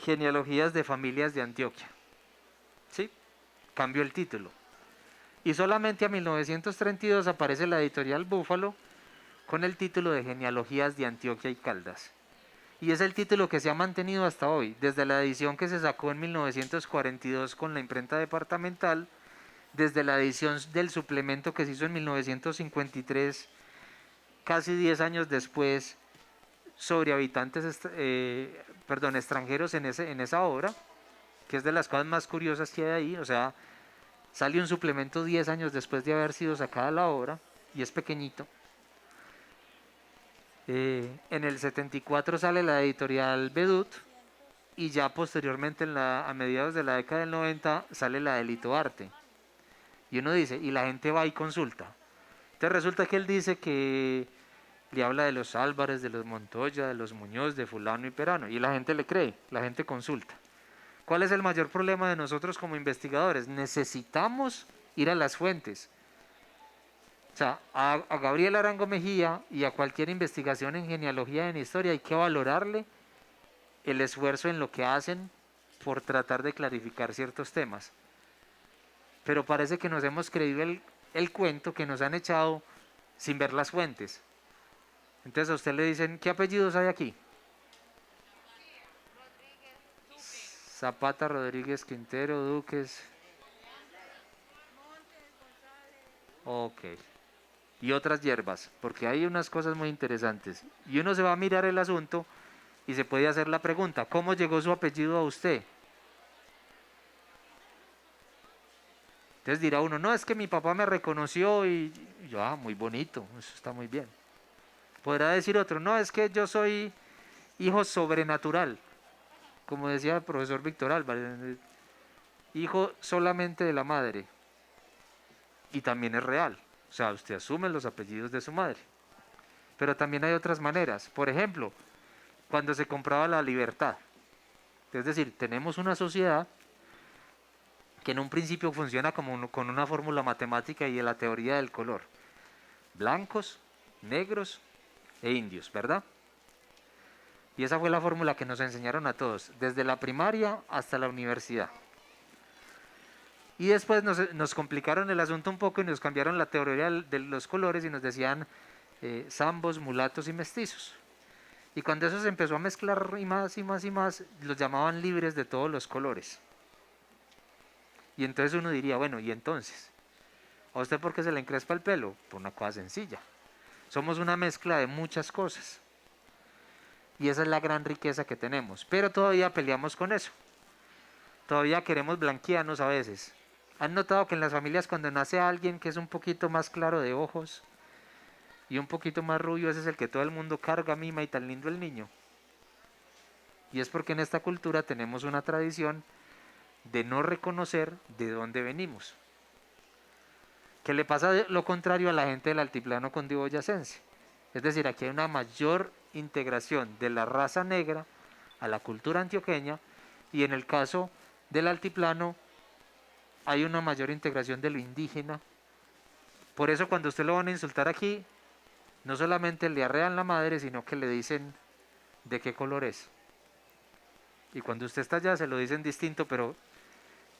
Genealogías de Familias de Antioquia. ¿Sí? Cambió el título. Y solamente a 1932 aparece la editorial Búfalo con el título de Genealogías de Antioquia y Caldas. Y es el título que se ha mantenido hasta hoy, desde la edición que se sacó en 1942 con la imprenta departamental, desde la edición del suplemento que se hizo en 1953, casi 10 años después, sobre habitantes extranjeros en esa obra, que es de las cosas más curiosas que hay ahí. O sea, sale un suplemento 10 años después de haber sido sacada la obra, y es pequeñito. En el 74 sale la editorial Bedut, y ya posteriormente, a mediados de la década del 90, sale la de Lito Arte. Y uno dice, y la gente va y consulta. Entonces resulta que él dice que le habla de los Álvarez, de los Montoya, de los Muñoz, de fulano y perano, y la gente le cree, la gente consulta. ¿Cuál es el mayor problema de nosotros como investigadores? Necesitamos ir a las fuentes. O sea, a Gabriel Arango Mejía y a cualquier investigación en genealogía y en historia hay que valorarle el esfuerzo en lo que hacen por tratar de clarificar ciertos temas. Pero parece que nos hemos creído el cuento que nos han echado sin ver las fuentes. Entonces a usted le dicen, ¿qué apellidos hay aquí? Zapata, Rodríguez, Quintero, Duques. Ok. Y otras hierbas, porque hay unas cosas muy interesantes. Y uno se va a mirar el asunto y se puede hacer la pregunta, ¿cómo llegó su apellido a usted? Entonces dirá uno, no, es que mi papá me reconoció y yo, muy bonito, eso está muy bien. Podrá decir otro, no, es que yo soy hijo sobrenatural, como decía el profesor Víctor Álvarez, hijo solamente de la madre. Y también es real, o sea, usted asume los apellidos de su madre. Pero también hay otras maneras. Por ejemplo, cuando se compraba la libertad. Es decir, tenemos una sociedad que en un principio funciona como con una fórmula matemática y de la teoría del color. Blancos, negros e indios, ¿verdad? Y esa fue la fórmula que nos enseñaron a todos, desde la primaria hasta la universidad. Y después nos complicaron el asunto un poco y nos cambiaron la teoría de los colores y nos decían zambos, mulatos y mestizos. Y cuando eso se empezó a mezclar y más y más y más, los llamaban libres de todos los colores. Y entonces uno diría, bueno, ¿y entonces? ¿A usted por qué se le encrespa el pelo? Por una cosa sencilla. Somos una mezcla de muchas cosas. Y esa es la gran riqueza que tenemos. Pero todavía peleamos con eso. Todavía queremos blanquearnos a veces. ¿Han notado que en las familias cuando nace alguien que es un poquito más claro de ojos y un poquito más rubio, ese es el que todo el mundo carga, mima y tan lindo el niño? Y es porque en esta cultura tenemos una tradición de no reconocer de dónde venimos. Que le pasa lo contrario a la gente del altiplano cundiboyacense. Es decir, aquí hay una mayor integración de la raza negra a la cultura antioqueña, y en el caso del altiplano hay una mayor integración de lo indígena. Por eso cuando usted lo van a insultar aquí, no solamente le arrean la madre, sino que le dicen de qué color es. Y cuando usted está allá se lo dicen distinto, pero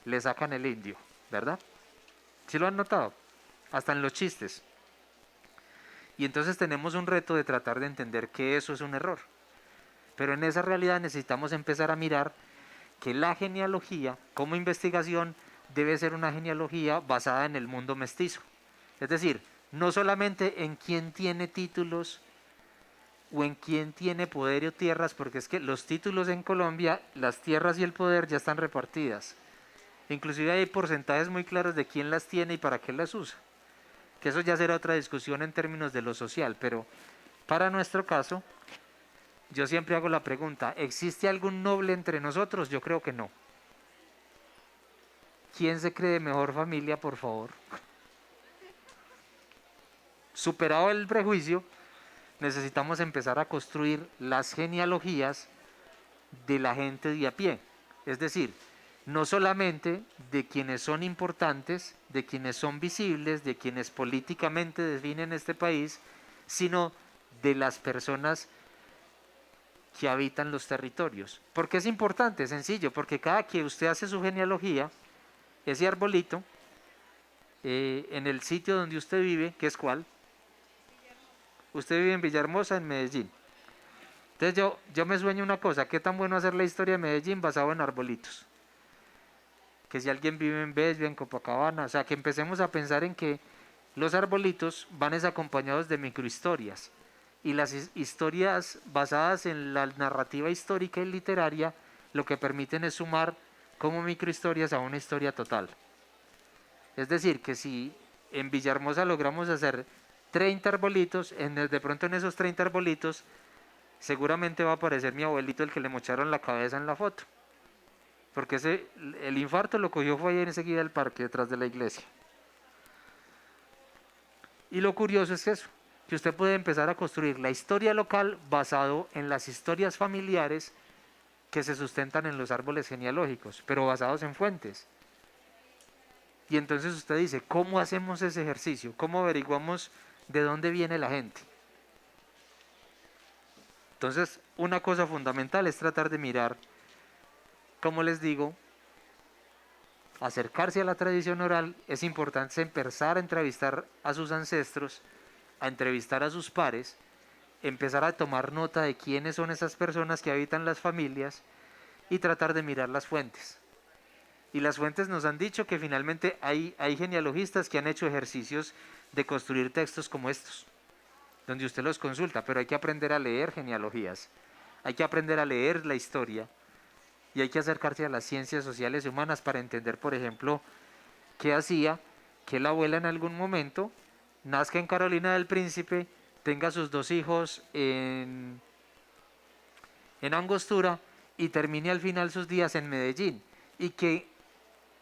le sacan el indio, ¿verdad? ¿Sí lo han notado? Hasta en los chistes. Y entonces tenemos un reto de tratar de entender que eso es un error. Pero en esa realidad necesitamos empezar a mirar que la genealogía como investigación debe ser una genealogía basada en el mundo mestizo. Es decir, no solamente en quién tiene títulos o en quién tiene poder o tierras, porque es que los títulos en Colombia, las tierras y el poder ya están repartidas. Inclusive hay porcentajes muy claros de quién las tiene y para qué las usa. Que eso ya será otra discusión en términos de lo social, pero para nuestro caso, yo siempre hago la pregunta, ¿existe algún noble entre nosotros? Yo creo que no. ¿Quién se cree mejor familia, por favor? Superado el prejuicio, necesitamos empezar a construir las genealogías de la gente de a pie. Es decir, no solamente de quienes son importantes, de quienes son visibles, de quienes políticamente definen este país, sino de las personas que habitan los territorios. ¿Por qué es importante? Sencillo, porque cada que usted hace su genealogía, ese arbolito, en el sitio donde usted vive, ¿qué es cuál? Usted vive en Villahermosa, en Medellín. Entonces yo me sueño una cosa, ¿qué tan bueno hacer la historia de Medellín basado en arbolitos? Que si alguien vive en Besbia, en Copacabana, o sea, que empecemos a pensar en que los arbolitos van acompañados de microhistorias. Y las historias basadas en la narrativa histórica y literaria lo que permiten es sumar como microhistorias a una historia total. Es decir, que si en Villahermosa logramos hacer 30 arbolitos, de pronto en esos 30 arbolitos seguramente va a aparecer mi abuelito, el que le mocharon la cabeza en la foto. Porque el infarto lo cogió fue ahí enseguida del parque, detrás de la iglesia. Y lo curioso es eso, que usted puede empezar a construir la historia local basado en las historias familiares que se sustentan en los árboles genealógicos, pero basados en fuentes. Y entonces usted dice, ¿cómo hacemos ese ejercicio? ¿Cómo averiguamos de dónde viene la gente? Entonces, una cosa fundamental es tratar de mirar, como les digo, acercarse a la tradición oral. Es importante empezar a entrevistar a sus ancestros, a entrevistar a sus pares, empezar a tomar nota de quiénes son esas personas que habitan las familias y tratar de mirar las fuentes. Y las fuentes nos han dicho que finalmente hay genealogistas que han hecho ejercicios de construir textos como estos, donde usted los consulta, pero hay que aprender a leer genealogías, hay que aprender a leer la historia y hay que acercarse a las ciencias sociales y humanas para entender, por ejemplo, qué hacía que la abuela en algún momento nazca en Carolina del Príncipe, tenga sus 2 hijos en Angostura y termine al final sus días en Medellín. Y que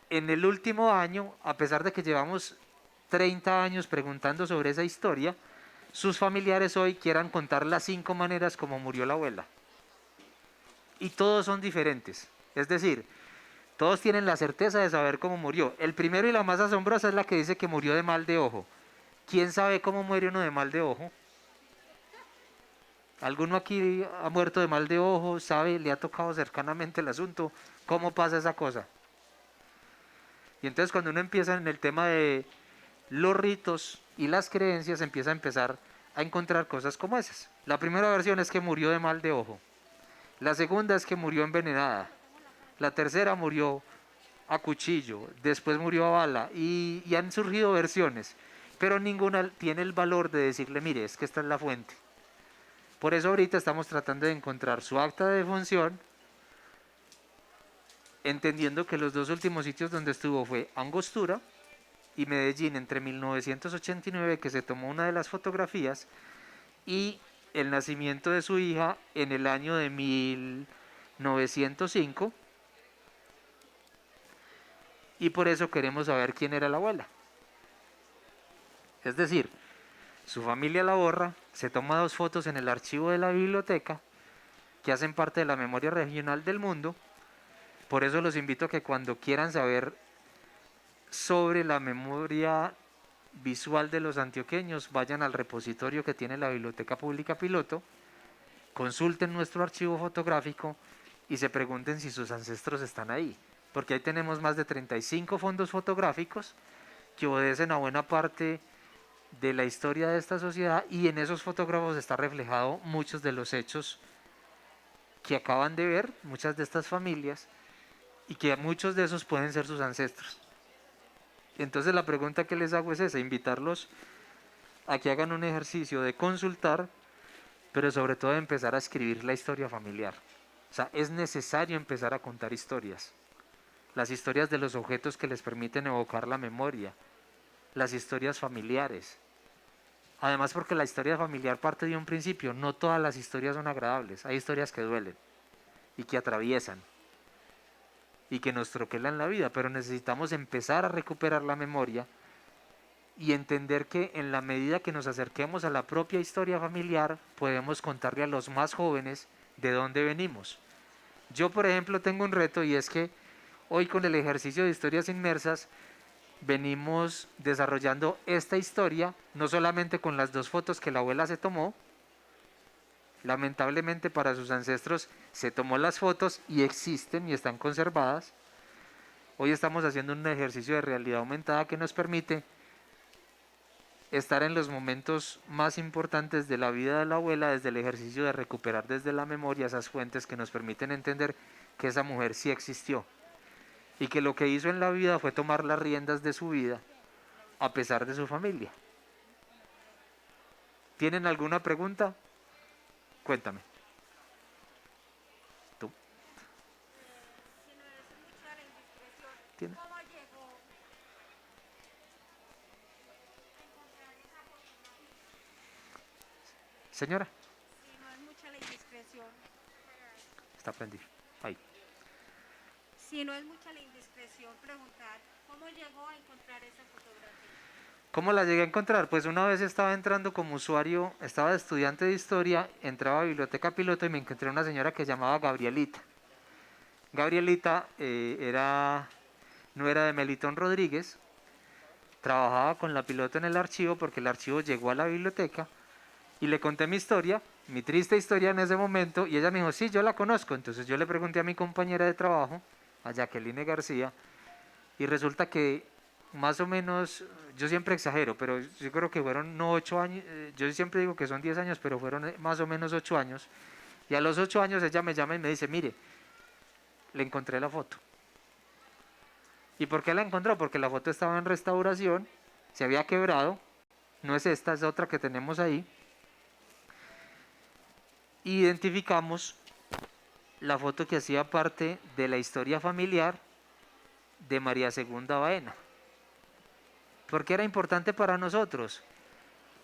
en el último año, a pesar de que llevamos 30 años preguntando sobre esa historia, sus familiares hoy quieran contar las 5 maneras como murió la abuela. Y todos son diferentes. Es decir, todos tienen la certeza de saber cómo murió. El primero y la más asombrosa es la que dice que murió de mal de ojo. ¿Quién sabe cómo muere uno de mal de ojo? ¿Alguno aquí ha muerto de mal de ojo? ¿Sabe? ¿Le ha tocado cercanamente el asunto? ¿Cómo pasa esa cosa? Y entonces cuando uno empieza en el tema de los ritos y las creencias, empieza a encontrar cosas como esas. La primera versión es que murió de mal de ojo. La segunda es que murió envenenada. La tercera murió a cuchillo. Después murió a bala. Y han surgido versiones. Pero ninguna tiene el valor de decirle, mire, es que esta es la fuente. Por eso ahorita estamos tratando de encontrar su acta de defunción, entendiendo que los 2 últimos sitios donde estuvo fue Angostura y Medellín entre 1989, que se tomó una de las fotografías, y el nacimiento de su hija en el año de 1905, y por eso queremos saber quién era la abuela. Es decir, su familia la borra, se toma 2 fotos en el archivo de la biblioteca, que hacen parte de la memoria regional del mundo. Por eso los invito a que cuando quieran saber sobre la memoria visual de los antioqueños, vayan al repositorio que tiene la Biblioteca Pública Piloto, consulten nuestro archivo fotográfico y se pregunten si sus ancestros están ahí, porque ahí tenemos más de 35 fondos fotográficos que obedecen a buena parte de la historia de esta sociedad, y en esos fotógrafos está reflejado muchos de los hechos que acaban de ver, muchas de estas familias, y que muchos de esos pueden ser sus ancestros. Entonces la pregunta que les hago es esa, invitarlos a que hagan un ejercicio de consultar, pero sobre todo de empezar a escribir la historia familiar. O sea, es necesario empezar a contar historias. Las historias de los objetos que les permiten evocar la memoria, las historias familiares. Además, porque la historia familiar parte de un principio, no todas las historias son agradables, hay historias que duelen y que atraviesan y que nos troquelan la vida, pero necesitamos empezar a recuperar la memoria y entender que en la medida que nos acerquemos a la propia historia familiar, podemos contarle a los más jóvenes de dónde venimos. Yo, por ejemplo, tengo un reto y es que hoy con el ejercicio de historias inmersas venimos desarrollando esta historia, no solamente con las 2 fotos que la abuela se tomó, lamentablemente para sus ancestros se tomó las fotos y existen y están conservadas. Hoy estamos haciendo un ejercicio de realidad aumentada que nos permite estar en los momentos más importantes de la vida de la abuela desde el ejercicio de recuperar desde la memoria esas fuentes que nos permiten entender que esa mujer sí existió y que lo que hizo en la vida fue tomar las riendas de su vida a pesar de su familia. ¿Tienen alguna pregunta? Cuéntame. ¿Tú? ¿Tienes? Señora. Si no es mucha la indiscreción. Está prendido. Ahí. Si no es mucha la indiscreción, preguntar cómo llegó a encontrar esa fotografía. ¿Cómo la llegué a encontrar? Pues una vez estaba entrando como usuario, estaba de estudiante de historia, entraba a Biblioteca Piloto y me encontré una señora que se llamaba Gabrielita. Gabrielita no era de Melitón Rodríguez, trabajaba con la Piloto en el archivo porque el archivo llegó a la biblioteca y le conté mi historia, mi triste historia en ese momento y ella me dijo, sí, yo la conozco. Entonces yo le pregunté a mi compañera de trabajo, a Jacqueline García, y resulta que más o menos, yo siempre exagero, pero yo creo que fueron no 8 años, yo siempre digo que son 10 años, pero fueron más o menos 8 años. Y a los 8 años ella me llama y me dice, mire, le encontré la foto. ¿Y por qué la encontró? Porque la foto estaba en restauración, se había quebrado, no es esta, es otra que tenemos ahí. Identificamos la foto que hacía parte de la historia familiar de María Segunda Baena. ¿Por qué era importante para nosotros?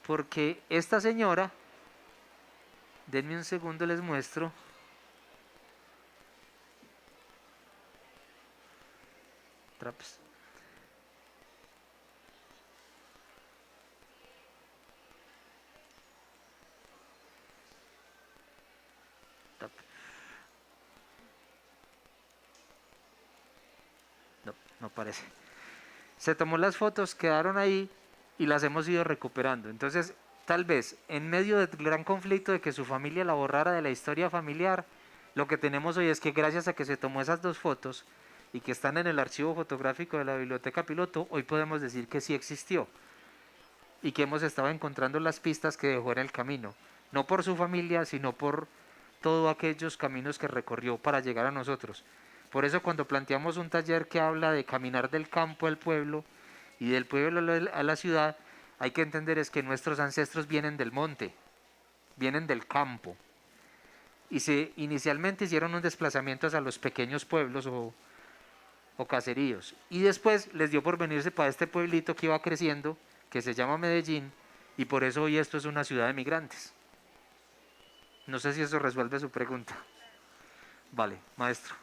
Porque esta señora, denme un segundo, les muestro. Traps. No, no parece. Se tomó las fotos, quedaron ahí y las hemos ido recuperando. Entonces, tal vez en medio del gran conflicto de que su familia la borrara de la historia familiar, lo que tenemos hoy es que gracias a que se tomó esas 2 fotos y que están en el archivo fotográfico de la Biblioteca Piloto, hoy podemos decir que sí existió y que hemos estado encontrando las pistas que dejó en el camino, no por su familia, sino por todos aquellos caminos que recorrió para llegar a nosotros. Por eso cuando planteamos un taller que habla de caminar del campo al pueblo y del pueblo a la ciudad, hay que entender es que nuestros ancestros vienen del monte, vienen del campo. Y inicialmente hicieron un desplazamiento hacia los pequeños pueblos o caseríos. Y después les dio por venirse para este pueblito que iba creciendo, que se llama Medellín, y por eso hoy esto es una ciudad de migrantes. No sé si eso resuelve su pregunta. Vale, maestro.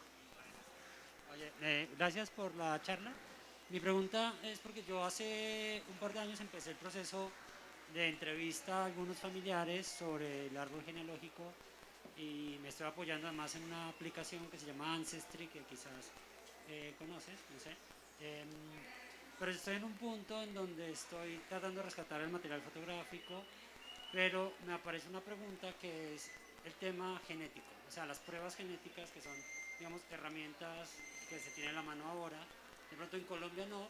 Oye, gracias por la charla. Mi pregunta es porque yo hace un par de años empecé el proceso de entrevista a algunos familiares sobre el árbol genealógico y me estoy apoyando además en una aplicación que se llama Ancestry, que quizás conoces, no sé. Pero estoy en un punto en donde estoy tratando de rescatar el material fotográfico, pero me aparece una pregunta que es el tema genético, o sea, las pruebas genéticas que son, digamos, herramientas que se tienen a la mano ahora. De pronto en Colombia no,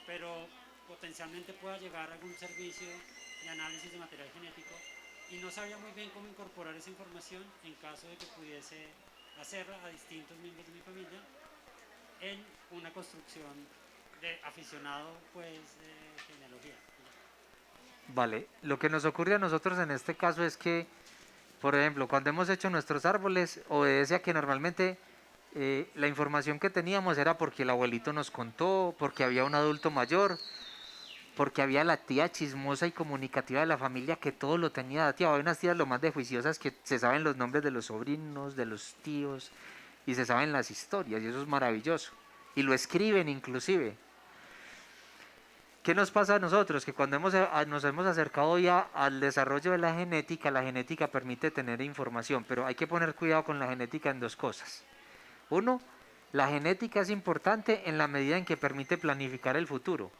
pero potencialmente pueda llegar algún servicio de análisis de material genético y no sabía muy bien cómo incorporar esa información en caso de que pudiese hacerla a distintos miembros de mi familia en una construcción de aficionado, pues, de genealogía. Vale, lo que nos ocurre a nosotros en este caso es que, por ejemplo, cuando hemos hecho nuestros árboles, obedece a que normalmente la información que teníamos era porque el abuelito nos contó, porque había un adulto mayor, porque había la tía chismosa y comunicativa de la familia que todo lo tenía dateado. Hay unas tías lo más de juiciosas que se saben los nombres de los sobrinos, de los tíos, y se saben las historias, y eso es maravilloso. Y lo escriben inclusive. ¿Qué nos pasa a nosotros? Que cuando nos hemos acercado ya al desarrollo de la genética permite tener información, pero hay que poner cuidado con la genética en dos cosas. Uno, la genética es importante en la medida en que permite planificar el futuro.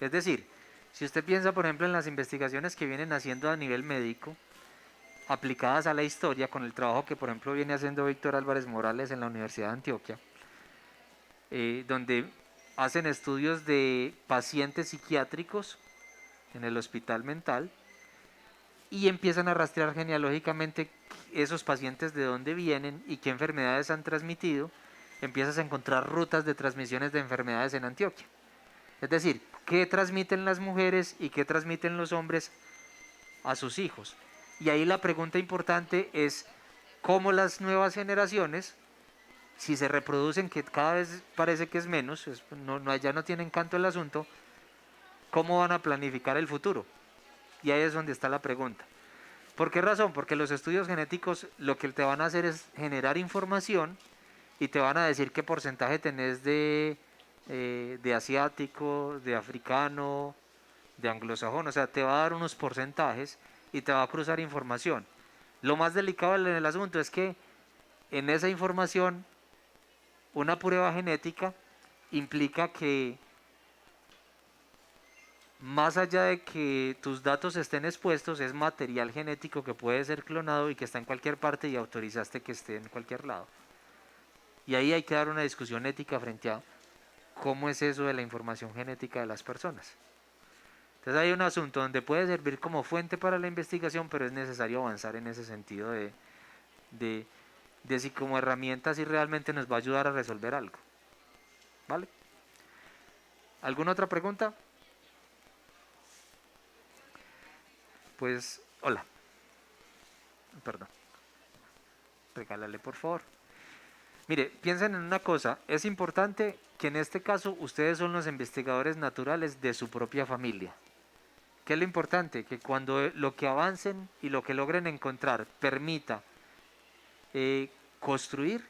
Es decir, si usted piensa, por ejemplo, en las investigaciones que vienen haciendo a nivel médico, aplicadas a la historia, con el trabajo que, por ejemplo, viene haciendo Víctor Álvarez Morales en la Universidad de Antioquia, donde hacen estudios de pacientes psiquiátricos en el hospital mental y empiezan a rastrear genealógicamente esos pacientes de dónde vienen y qué enfermedades han transmitido, empiezas a encontrar rutas de transmisiones de enfermedades en Antioquia. Es decir, qué transmiten las mujeres y qué transmiten los hombres a sus hijos. Y ahí la pregunta importante es cómo las nuevas generaciones, si se reproducen, que cada vez parece que es menos, ya no tiene encanto el asunto, ¿cómo van a planificar el futuro? Y ahí es donde está la pregunta. ¿Por qué razón? Porque los estudios genéticos lo que te van a hacer es generar información y te van a decir qué porcentaje tenés de asiático, de africano, de anglosajón, o sea, te va a dar unos porcentajes y te va a cruzar información. Lo más delicado en el asunto es que en esa información una prueba genética implica que más allá de que tus datos estén expuestos, es material genético que puede ser clonado y que está en cualquier parte y autorizaste que esté en cualquier lado. Y ahí hay que dar una discusión ética frente a cómo es eso de la información genética de las personas. Entonces hay un asunto donde puede servir como fuente para la investigación, pero es necesario avanzar en ese sentido de si como herramienta si realmente nos va a ayudar a resolver algo. ¿Vale? ¿Alguna otra pregunta? Pues, hola. Perdón. Regálale, por favor. Mire, piensen en una cosa. Es importante que en este caso ustedes son los investigadores naturales de su propia familia. ¿Qué es lo importante? Que cuando lo que avancen y lo que logren encontrar permita construir,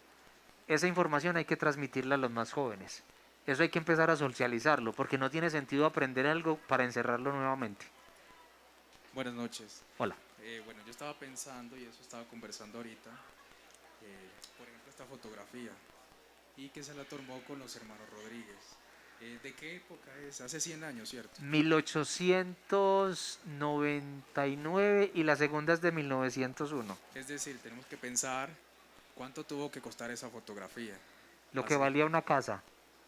esa información hay que transmitirla a los más jóvenes. Eso hay que empezar a socializarlo, porque no tiene sentido aprender algo para encerrarlo nuevamente. Buenas noches. Hola. Bueno, yo estaba pensando y eso estaba conversando ahorita, por ejemplo, esta fotografía, y que se la tomó con los hermanos Rodríguez. ¿De qué época es? Hace 100 años, ¿cierto? 1899 y la segunda es de 1901. Es decir, tenemos que pensar cuánto tuvo que costar esa fotografía. Lo que valía una casa.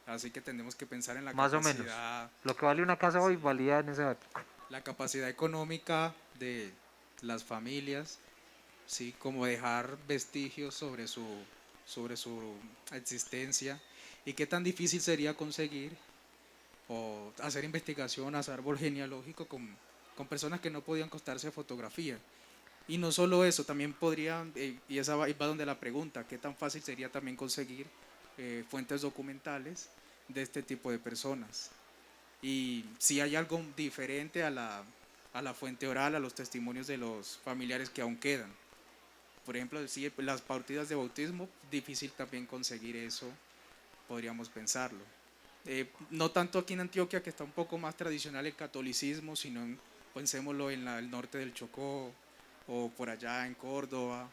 Así que tenemos que pensar en la más capacidad... o menos. Lo que vale una casa hoy valía en esa época. La capacidad económica de las familias, ¿sí? Como dejar vestigios sobre su existencia, y qué tan difícil sería conseguir o hacer investigación, hacer árbol genealógico con personas que no podían costarse fotografía. Y no solo eso, también podrían, y esa va donde la pregunta, qué tan fácil sería también conseguir fuentes documentales de este tipo de personas. Y si hay algo diferente a la fuente oral, a los testimonios de los familiares que aún quedan. Por ejemplo, si las partidas de bautismo, difícil también conseguir eso, podríamos pensarlo. No tanto aquí en Antioquia, que está un poco más tradicional el catolicismo, sino pensémoslo en el norte del Chocó o por allá en Córdoba.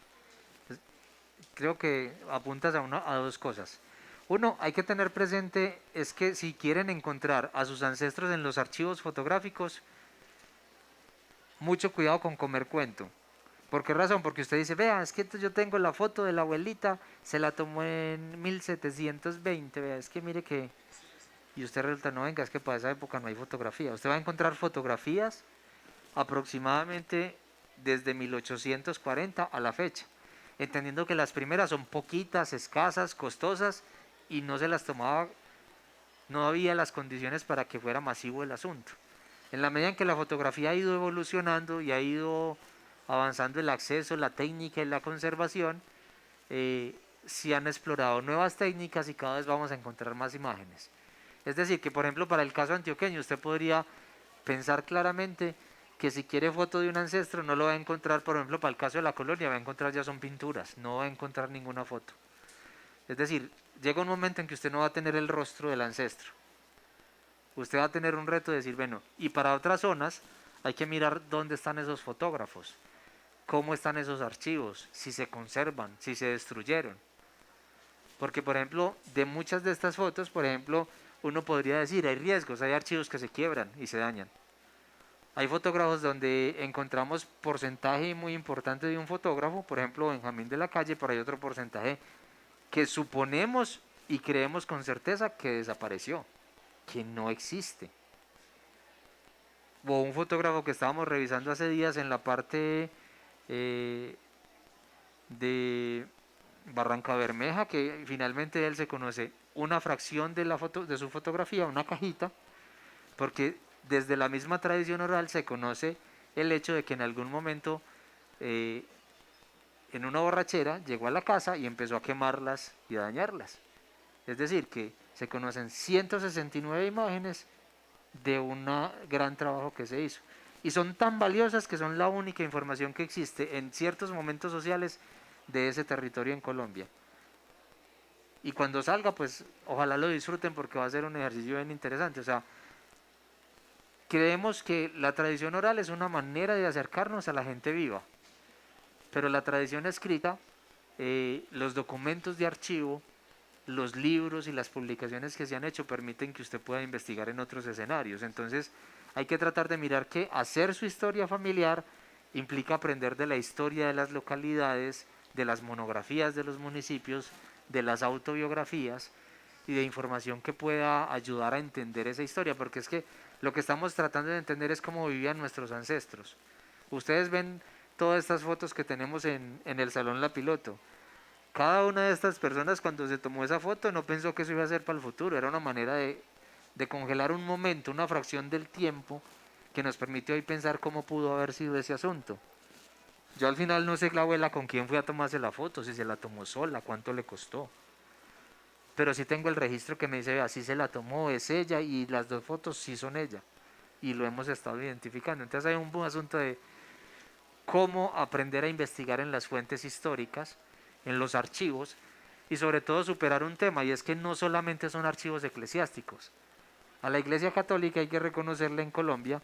Creo que apuntas a dos cosas. Uno, hay que tener presente es que si quieren encontrar a sus ancestros en los archivos fotográficos, mucho cuidado con comer cuento. ¿Por qué razón? Porque usted dice, vea, es que yo tengo la foto de la abuelita, se la tomó en 1720, vea, es que mire que... Y usted resulta, no, venga, es que para esa época no hay fotografía. Usted va a encontrar fotografías aproximadamente desde 1840 a la fecha, entendiendo que las primeras son poquitas, escasas, costosas, y no se las tomaba, no había las condiciones para que fuera masivo el asunto. En la medida en que la fotografía ha ido evolucionando y ha ido avanzando el acceso, la técnica y la conservación, se han explorado nuevas técnicas y cada vez vamos a encontrar más imágenes. Es decir, que por ejemplo para el caso antioqueño usted podría pensar claramente que si quiere foto de un ancestro no lo va a encontrar, por ejemplo para el caso de la colonia va a encontrar ya son pinturas, no va a encontrar ninguna foto. Es decir, llega un momento en que usted no va a tener el rostro del ancestro. Usted va a tener un reto de decir, bueno, y para otras zonas hay que mirar dónde están esos fotógrafos, cómo están esos archivos, si se conservan, si se destruyeron. Porque, por ejemplo, de muchas de estas fotos, por ejemplo, uno podría decir, hay riesgos, hay archivos que se quiebran y se dañan. Hay fotógrafos donde encontramos porcentaje muy importante de un fotógrafo, por ejemplo, Benjamín de la Calle, pero hay otro porcentaje que suponemos y creemos con certeza que desapareció, que no existe. O un fotógrafo que estábamos revisando hace días en la parte de Barranca Bermeja, que finalmente él se conoce una fracción de, de su fotografía, una cajita, porque desde la misma tradición oral se conoce el hecho de que en algún momento en una borrachera llegó a la casa y empezó a quemarlas y a dañarlas. Es decir, que se conocen 169 imágenes de un gran trabajo que se hizo. Y son tan valiosas que son la única información que existe en ciertos momentos sociales de ese territorio en Colombia. Y cuando salga, pues ojalá lo disfruten porque va a ser un ejercicio bien interesante. O sea, creemos que la tradición oral es una manera de acercarnos a la gente viva. Pero la tradición escrita, los documentos de archivo, los libros y las publicaciones que se han hecho permiten que usted pueda investigar en otros escenarios. Entonces hay que tratar de mirar que hacer su historia familiar implica aprender de la historia de las localidades, de las monografías de los municipios, de las autobiografías y de información que pueda ayudar a entender esa historia, porque es que lo que estamos tratando de entender es cómo vivían nuestros ancestros. Ustedes ven todas estas fotos que tenemos en el Salón La Piloto. Cada una de estas personas cuando se tomó esa foto no pensó que eso iba a ser para el futuro, era una manera de congelar un momento, una fracción del tiempo que nos permitió hoy pensar cómo pudo haber sido ese asunto. Yo al final no sé la abuela con quién fue a tomarse la foto, si se la tomó sola, cuánto le costó. Pero sí tengo el registro que me dice, vea, sí se la tomó, es ella, y las dos fotos sí son ella. Y lo hemos estado identificando. Entonces hay un buen asunto de cómo aprender a investigar en las fuentes históricas, en los archivos, y sobre todo superar un tema, y es que no solamente son archivos eclesiásticos. A la Iglesia Católica hay que reconocerle en Colombia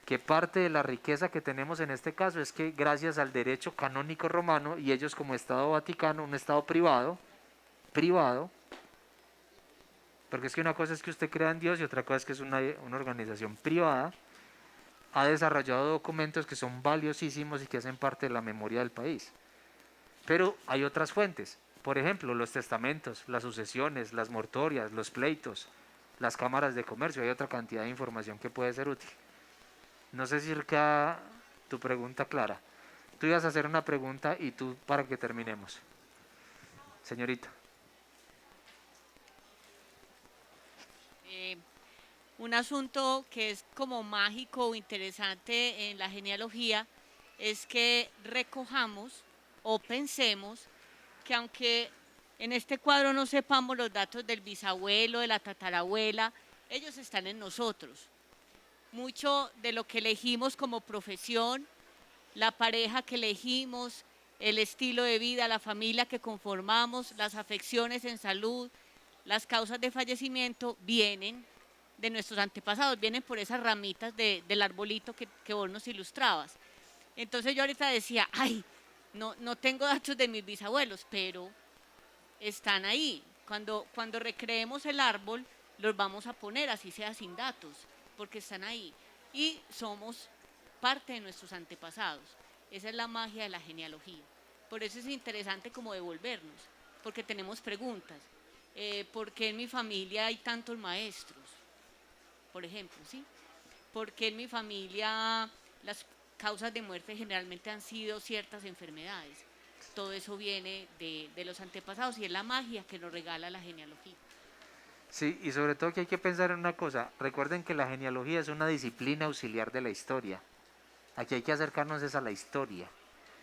que parte de la riqueza que tenemos en este caso es que gracias al derecho canónico romano y ellos como Estado Vaticano, un Estado privado, porque es que una cosa es que usted crea en Dios y otra cosa es que es una organización privada, ha desarrollado documentos que son valiosísimos y que hacen parte de la memoria del país. Pero hay otras fuentes, por ejemplo, los testamentos, las sucesiones, las mortorias, los pleitos, las cámaras de comercio, hay otra cantidad de información que puede ser útil. No sé si queda tu pregunta clara. Tú ibas a hacer una pregunta y tú para que terminemos. Señorita. Un asunto que es como mágico o interesante en la genealogía es que recojamos o pensemos que aunque en este cuadro no sepamos los datos del bisabuelo, de la tatarabuela, ellos están en nosotros. Mucho de lo que elegimos como profesión, la pareja que elegimos, el estilo de vida, la familia que conformamos, las afecciones en salud, las causas de fallecimiento vienen de nuestros antepasados, vienen por esas ramitas del arbolito que vos nos ilustrabas. Entonces yo ahorita decía, ay, no tengo datos de mis bisabuelos, pero están ahí. Cuando recreemos el árbol, los vamos a poner, así sea sin datos, porque están ahí. Y somos parte de nuestros antepasados. Esa es la magia de la genealogía. Por eso es interesante como devolvernos, porque tenemos preguntas. ¿Por qué en mi familia hay tantos maestros? Por ejemplo, ¿sí? ¿Por qué en mi familia las causas de muerte generalmente han sido ciertas enfermedades? todo eso viene de los antepasados y es la magia que nos regala la genealogía. Sí, y sobre todo que hay que pensar en una cosa. Recuerden que la genealogía es una disciplina auxiliar de la historia. Aquí hay que acercarnos es a la historia.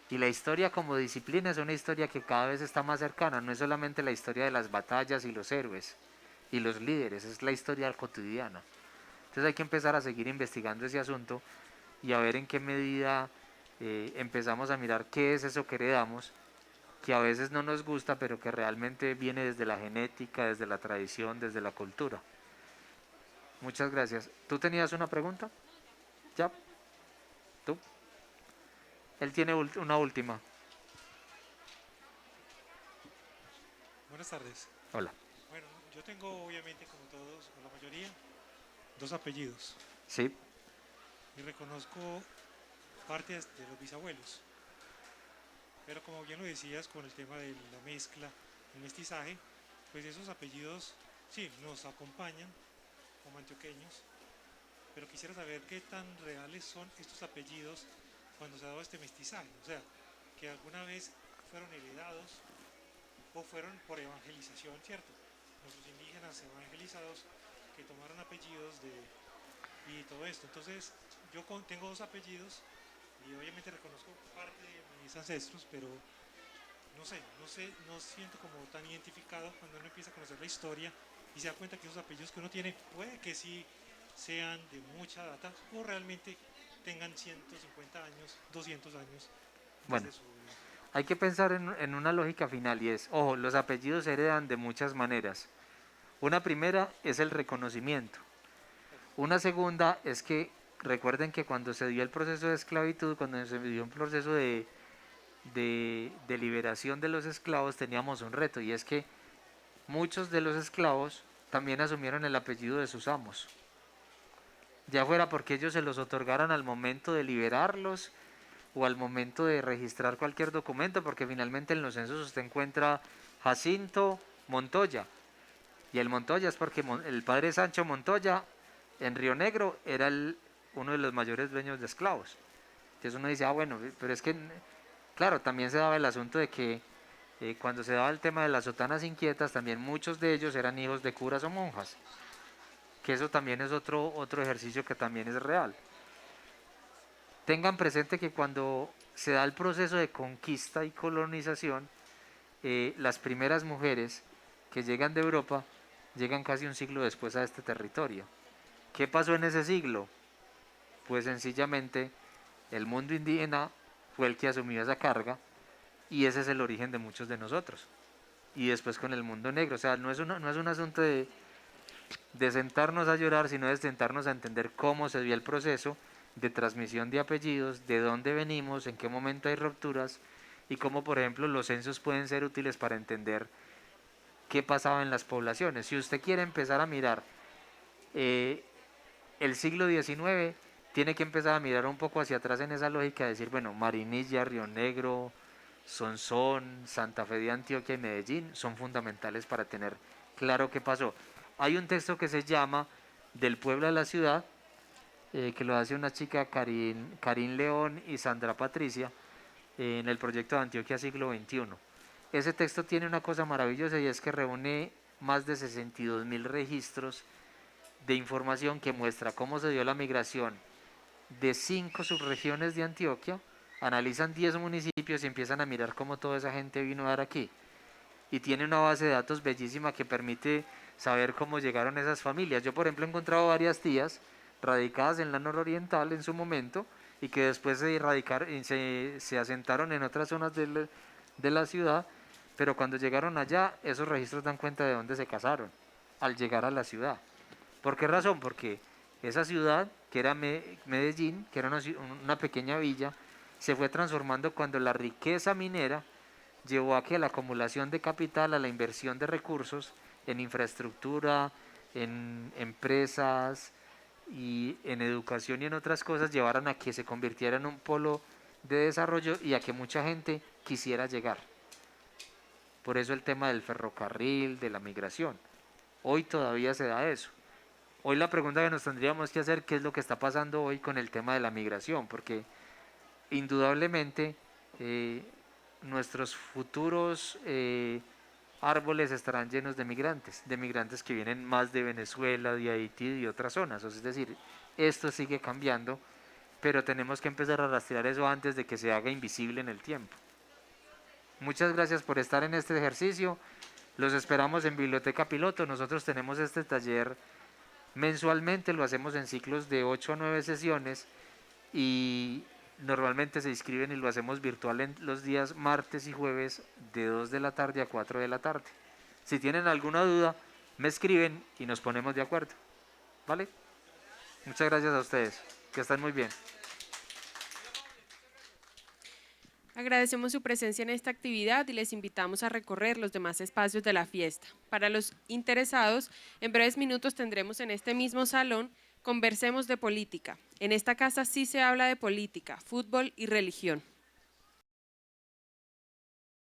Y la historia como disciplina es una historia que cada vez está más cercana. No es solamente la historia de las batallas y los héroes y los líderes, es la historia cotidiana. Entonces hay que empezar a seguir investigando ese asunto y a ver en qué medida empezamos a mirar qué es eso que heredamos, que a veces no nos gusta, pero que realmente viene desde la genética, desde la tradición, desde la cultura. Muchas gracias. ¿Tú tenías una pregunta? ¿Ya? ¿Tú? Él tiene una última. Buenas tardes. Hola. Bueno, yo tengo obviamente como todos, o la mayoría, dos apellidos. Sí. Y reconozco partes de los bisabuelos. Pero como bien lo decías con el tema de la mezcla, el mestizaje, pues esos apellidos sí nos acompañan como antioqueños, pero quisiera saber qué tan reales son estos apellidos cuando se ha dado este mestizaje, o sea, que alguna vez fueron heredados o fueron por evangelización, ¿cierto? Nuestros indígenas evangelizados que tomaron apellidos y todo esto. Entonces, yo tengo dos apellidos y obviamente reconozco parte de mis ancestros, pero no siento como tan identificado cuando uno empieza a conocer la historia y se da cuenta que esos apellidos que uno tiene puede que sí sean de mucha data o realmente tengan 150 años, 200 años. Bueno, hay que pensar en una lógica final y es, ojo, los apellidos se heredan de muchas maneras. Una primera es el reconocimiento. Una segunda es que recuerden que cuando se dio el proceso de esclavitud, cuando se dio un proceso de liberación de los esclavos, teníamos un reto y es que muchos de los esclavos también asumieron el apellido de sus amos. Ya fuera porque ellos se los otorgaran al momento de liberarlos o al momento de registrar cualquier documento, porque finalmente en los censos usted encuentra Jacinto Montoya, y el Montoya es porque el padre Sancho Montoya en Río Negro era uno de los mayores dueños de esclavos. Entonces uno dice, bueno, pero es que, claro, también se daba el asunto de que cuando se daba el tema de las sotanas inquietas, también muchos de ellos eran hijos de curas o monjas, que eso también es otro ejercicio que también es real. Tengan presente que cuando se da el proceso de conquista y colonización, las primeras mujeres que llegan de Europa llegan casi un siglo después a este territorio. ¿Qué pasó en ese siglo? Pues sencillamente el mundo indígena fue el que asumió esa carga y ese es el origen de muchos de nosotros. Y después con el mundo negro, o sea, no es un asunto de sentarnos a llorar, sino de sentarnos a entender cómo se dio el proceso de transmisión de apellidos, de dónde venimos, en qué momento hay rupturas y cómo, por ejemplo, los censos pueden ser útiles para entender qué pasaba en las poblaciones. Si usted quiere empezar a mirar el siglo XIX, tiene que empezar a mirar un poco hacia atrás en esa lógica de decir, bueno, Marinilla, Río Negro, Sonsón, Santa Fe de Antioquia y Medellín son fundamentales para tener claro qué pasó. Hay un texto que se llama Del pueblo a la ciudad, que lo hace una chica, Karin León y Sandra Patricia, en el proyecto de Antioquia siglo XXI. Ese texto tiene una cosa maravillosa y es que reúne más de 62.000 registros de información que muestra cómo se dio la migración de 5 subregiones de Antioquia, analizan 10 municipios y empiezan a mirar cómo toda esa gente vino a dar aquí. Y tiene una base de datos bellísima que permite saber cómo llegaron esas familias. Yo, por ejemplo, he encontrado varias tías radicadas en la nororiental en su momento y que después se asentaron en otras zonas de la ciudad, pero cuando llegaron allá, esos registros dan cuenta de dónde se casaron al llegar a la ciudad. ¿Por qué razón? Porque esa ciudad, que era Medellín, que era una pequeña villa, se fue transformando cuando la riqueza minera llevó a que la acumulación de capital, a la inversión de recursos en infraestructura, en empresas y en educación y en otras cosas, llevaran a que se convirtiera en un polo de desarrollo y a que mucha gente quisiera llegar. Por eso el tema del ferrocarril, de la migración. Hoy todavía se da eso. Hoy la pregunta que nos tendríamos que hacer, ¿qué es lo que está pasando hoy con el tema de la migración? Porque indudablemente nuestros futuros árboles estarán llenos de migrantes que vienen más de Venezuela, de Haití y de otras zonas. Es decir, esto sigue cambiando, pero tenemos que empezar a rastrear eso antes de que se haga invisible en el tiempo. Muchas gracias por estar en este ejercicio. Los esperamos en Biblioteca Piloto. Nosotros tenemos este taller mensualmente, lo hacemos en ciclos de 8 a 9 sesiones y normalmente se inscriben y lo hacemos virtual en los días martes y jueves de 2 de la tarde a 4 de la tarde. Si tienen alguna duda, me escriben y nos ponemos de acuerdo. ¿Vale? Muchas gracias a ustedes, que están muy bien. Agradecemos su presencia en esta actividad y les invitamos a recorrer los demás espacios de la fiesta. Para los interesados, en breves minutos tendremos en este mismo salón Conversemos de Política. En esta casa sí se habla de política, fútbol y religión.